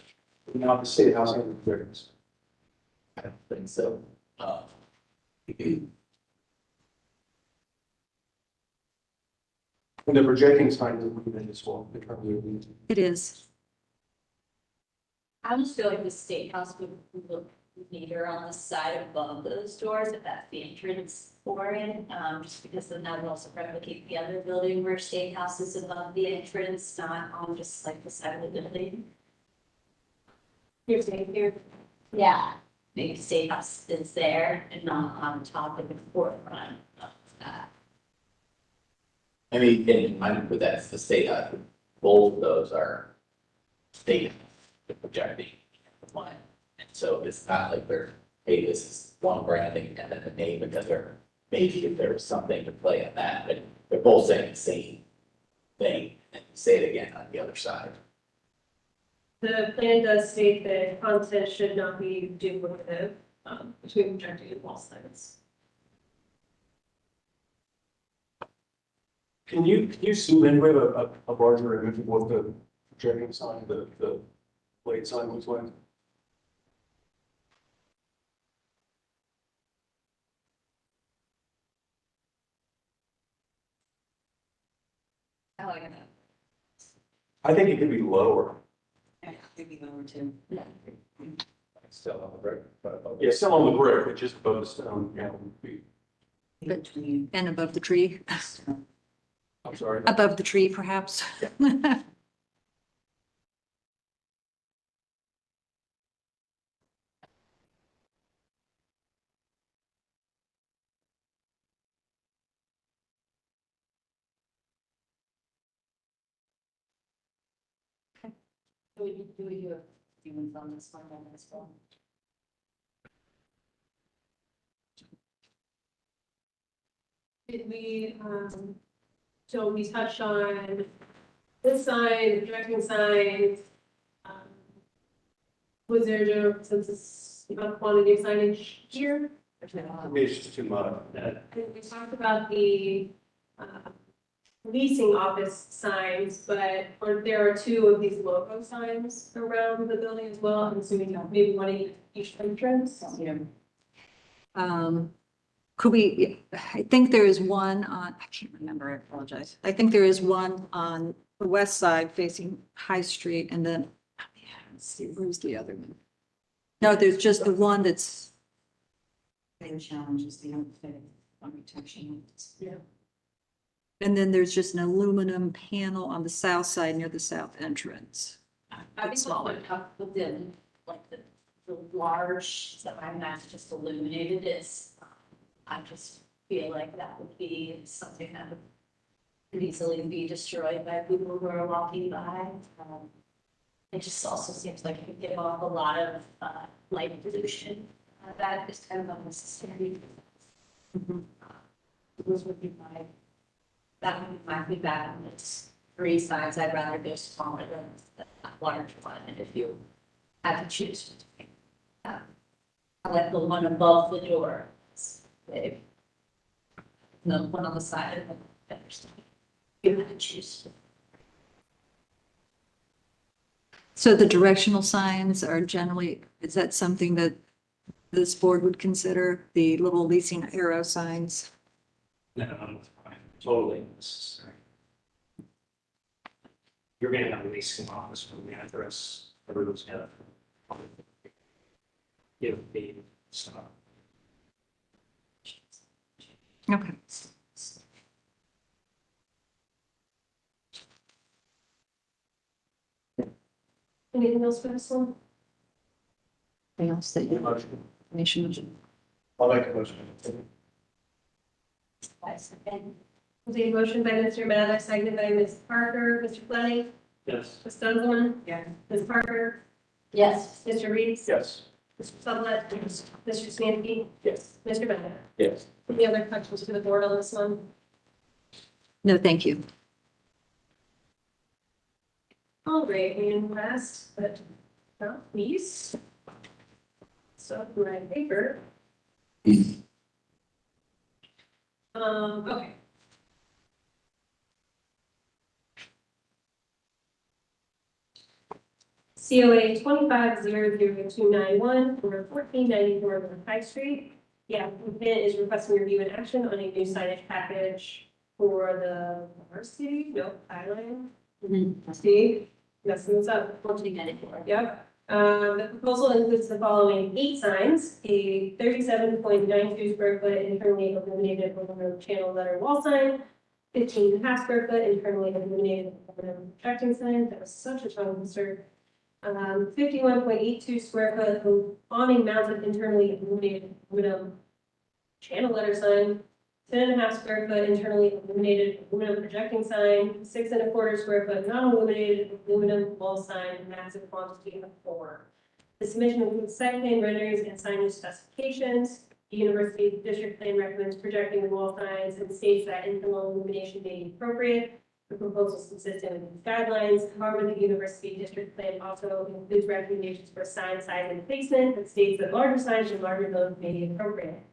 not the state house and the clearance. I don't think so. And the projecting sign is moving as well. In terms of It is. I just feel like the state house would look neater on the side above those doors if that's the entrance for it. Just because then that would also replicate the other building where state house is above the entrance, not on just like the side of the building. you're saying here, Yeah, maybe state house is there and not on top of the forefront of that. I mean, and I with that, it's the state, both of those are state projecting one. And so it's not like they're, hey, this is one branding and then the name, because they're, maybe if there was something to play on that, but they're both saying the same thing, and say it again on the other side. the plan does state that content should not be duplicative, between projecting and wall signs. Can you zoom in with a larger image of what the projecting sign, the blade sign looks like? I like that. I think it could be lower. Maybe lower too. Still on the brick, but. Yeah, still on the brick, but just above the stone, yeah, would be, Between. And above the tree, I'm sorry. above the tree perhaps. Do we do a few on this one as well? Did we, so we touched on this sign, the projecting signs. Was there a general consensus about quantity of signage here? Maybe it's just too much. We talked about the leasing office signs, but there are two of these logo signs around the building as well. I'm assuming maybe one at each entrance. Could we, I think there is one on, I can't remember, I apologize. I think there is one on the west side facing High Street and then, let's see, where's the other one? No, there's just the one that's, Main challenge is the unfit architecture. Yeah. and then there's just an aluminum panel on the south side near the south entrance. I think smaller up within, like the large sign that's just illuminated is, I just feel like that would be something that would could easily be destroyed by people who are walking by. It just also seems like it could give off a lot of light pollution. That is kind of unnecessary. Those would be that would be my feedback on its three sides. I'd rather go smaller than a large one. And if you had to choose, I like the one above the door. The one on the side of the understand. You had to choose. So the directional signs are generally, is that something that this board would consider, the little leasing arrow signs? No, totally necessary. You're gonna have a leasing office from the address, everyone's gonna give the stuff. Okay. Anything else for this one? Anything else that you I'll make a motion. Was a motion by Mr. Mather, seconded by Ms. Parker, Mr. Fleming, Yes. Ms. Dunkelman, Yeah. Ms. Parker, Yes. Mr. Reeves, Yes. Mr. Sublett, Mr. Smanky, Yes. Mr. Mather. Yes. Any other questions to the board on this one? No, thank you. All right, and last but not least, so my paper. Okay. COA 25-00291 for 1494 North High Street. The applicant is requesting review and action on a new signage package for the varsity, Highline. See, messing this up. 1494. Yep. The proposal includes the following 8 signs: a 37.92 square foot internally illuminated aluminum channel letter wall sign, 15.5 square foot internally illuminated aluminum projecting sign. That was such a tongue twister. 51.82 square foot awning mounted internally illuminated aluminum channel letter sign, 10.5 square foot internally illuminated aluminum projecting sign, 6.25 square foot non-illuminated aluminum wall sign, massive quantity of 4. The submission includes site plan renderings and signage specifications. The university district plan recommends projecting the wall signs and states that internal illumination may be appropriate. The proposal is consistent with these guidelines. However, the university district plan also includes recommendations for sign size and placement that states that larger signs and larger buildings may be appropriate.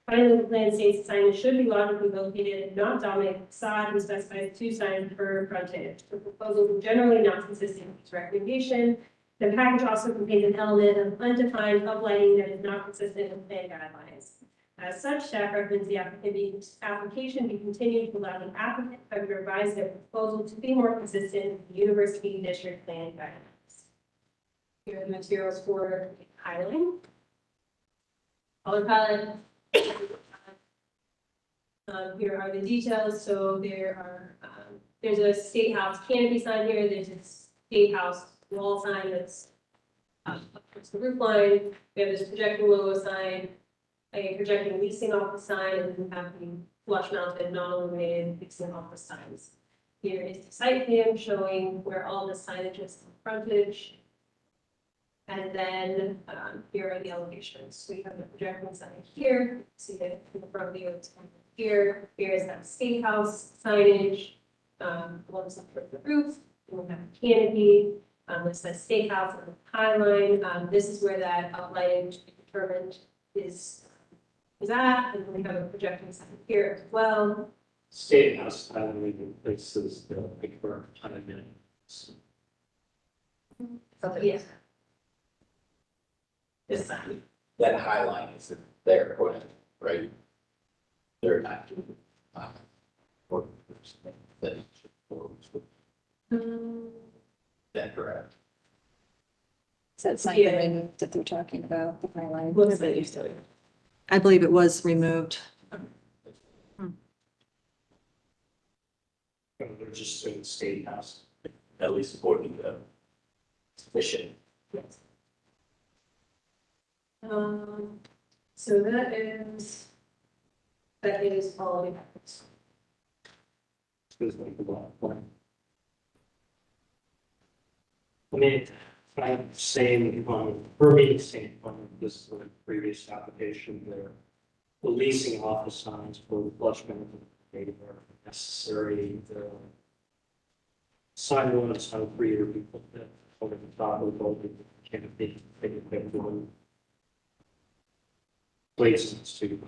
Finally, the plan states the signage should be logically located and not dominate the facade and specifies 2 signs per frontage. The proposal is generally not consistent with this recommendation. The package also contains an element of undefined uplighting that is not consistent with plan guidelines. As such, staff recommends the application be continued to allow the applicant to revise their proposal to be more consistent with the university district plan guidelines. Here are the materials for piling. Color palette. Here are the details. So there's a State House canopy sign here. There's a State House wall sign that's towards the roof line. We have this projecting logo sign, a projecting leasing office sign, and then we have the flush mounted non-illuminated leasing office signs. Here is the site plan showing where all the signage is in frontage. And then here are the elevations. So you have the projecting sign here, see it in the front view, it's kind of here. Here is that state house signage. One's up for the roof, and we have a canopy. This says state house on the high line. This is where that lighting to be determined is at, and we have a projecting sign here as well. State House, I believe, places the big burn on a minute. Yeah. This sign. That high line is there, correct, right? They're not. Or, that, that correct? Is that something that they're talking about, the High Line? Looks like it's still. I believe it was removed. They're just saying State House. At least according to sufficient. Yes. So that is all we have. I mean, I'm saying, for me, saying, this is the previous application there. The leasing office signs for the flush benefit are necessary. The sign limits on 3 or people that over the top of the building can't be doing places to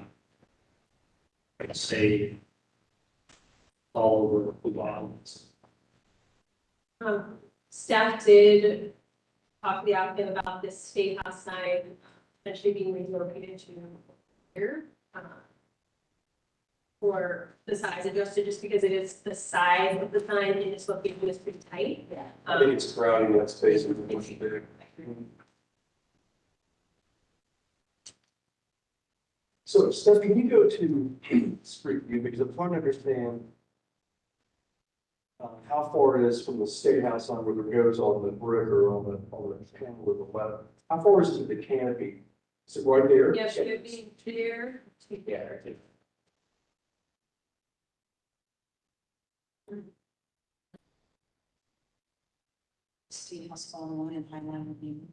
like say all over the lawns. Staff did talk to the applicant about this state house sign potentially being relocated to here. For the size adjusted, just because it is the size of the sign in this location is pretty tight. I think it's crowding that space with a bunch of big. So Steph, can you go to street view, because I'm trying to understand how far it is from the state house on where it goes on the brick or on the panel with the left. How far is it to the canopy? Is it right there? Yeah, should it be there? Yeah. State House on one and High Line would be. I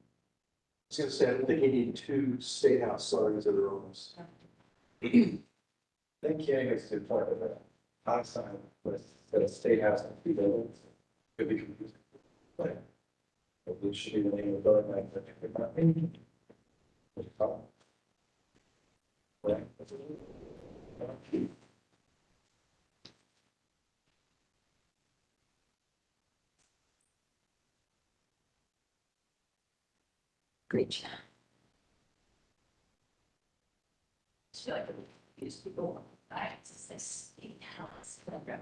was gonna say, I don't think you need 2 state house signs that are on this. I think Kenny makes a good point of that. Hot sign with the state house and 2 buildings. Could be confusing. But it should be the name of the building, like the. Right. Great. I feel like these people, it's this state house, whatever.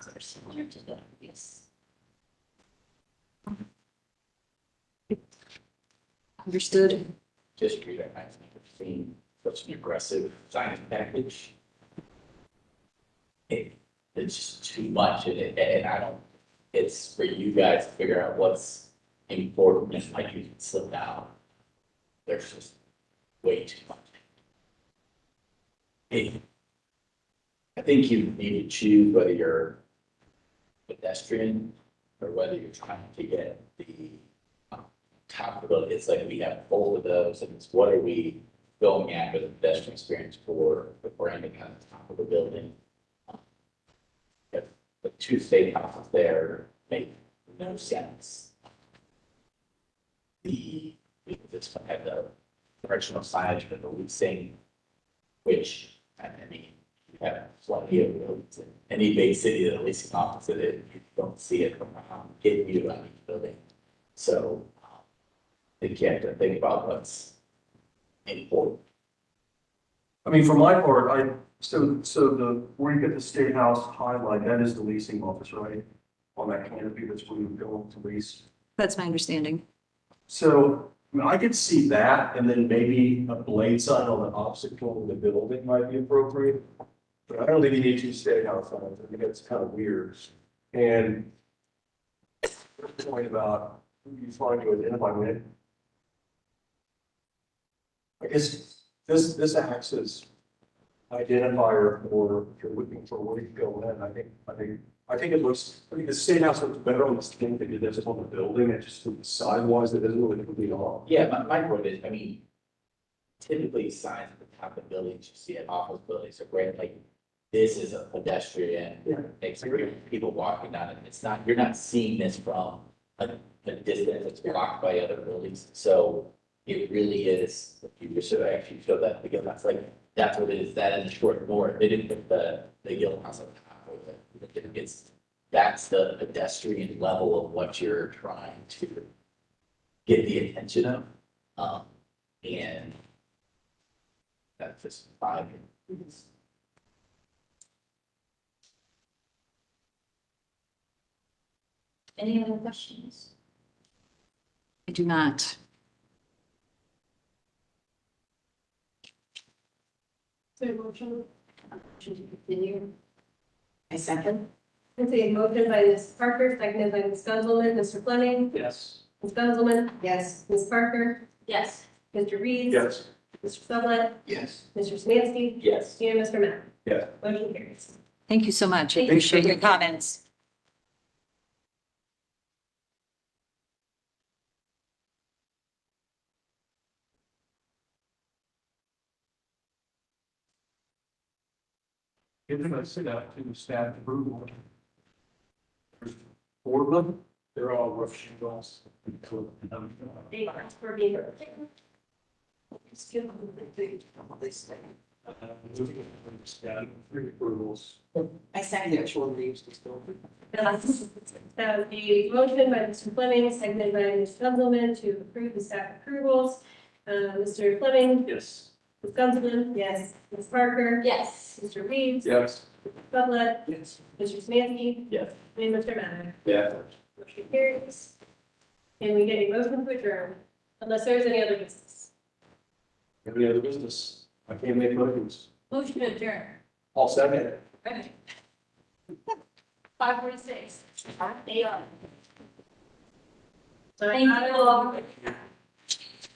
They're similar to the previous. Understood. Just read it, I think I've seen such an aggressive sign package. It's just too much, and I don't, it's for you guys to figure out what's important, and like you can slip down. There's just way too much. I think you need to choose whether you're pedestrian or whether you're trying to get the top of the, it's like we have both of those, and it's what are we going at with the pedestrian experience for ending on the top of the building. If the 2 state houses there make no sense. We just had the directional signage for the leasing, which, I mean, you have plenty of roads in any big city that leasing office in it, you don't see it getting you on each building. So I think you have to think about what's important. I mean, for my part, so the, where you get the state house highlight, that is the leasing office, right? On that canopy, that's where you go to lease. That's my understanding. So, I mean, I could see that, and then maybe a blade sign on the opposite corner of the building might be appropriate. But I don't think you need two state house signs. I think that's kind of weird. And the point about who you find to identify with. I guess this acts as identifier for if you're looking for where you go in. I think the state house looks better on the thing than it does on the building. It just size wise, it doesn't really complete off. Yeah, my point is, I mean, typically signs at the top of buildings, you see at office buildings are great, like, this is a pedestrian experience, people walking down it, it's not, you're not seeing this from a distance that's blocked by other buildings, so it really is, you should actually show that, because that's like, that's what it is, that in the short north, they didn't put the Gill House on top of it. That's the pedestrian level of what you're trying to get the attention of, and that's just fine. Any other questions? I do not. So motion, Should we continue? I second. let's see, motion by Ms. Parker, seconded by Ms. Gunzelman, Mr. Fleming, Yes. Ms. Gunzelman, Yes. Ms. Parker, Yes. Mr. Reeves. Yes. Mr. Sublette, Yes. Mr. Smansky, Yes. and Mr. Matt. Yes. Motion carries. Thank you so much. I Thank you. appreciate your comments. Give them a sit out to staff approval. There's 4 of them. They're all rough shingles. Thank you for being here. Moving from staff, 3 approvals. I second. Actual leaves to still. That was the motion by Mr. Fleming, seconded by Ms. Gunzelman to approve the staff approvals. Mr. Fleming, Yes. Ms. Gunzelman, Yes. Ms. Parker, Yes. Mr. Reeves, Yes. Mr. Sublette, Yes. Mr. Smansky, Yes. and Mr. Matt. Yeah. Motion carries. And we get a motion to adjourn, unless there's any other business. Any other business? I can't make motions. Motion to adjourn. All second. Okay. 5:46. AM. Thank you all.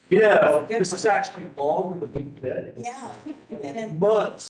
Yeah, this is actually longer than we did. Yeah. Months.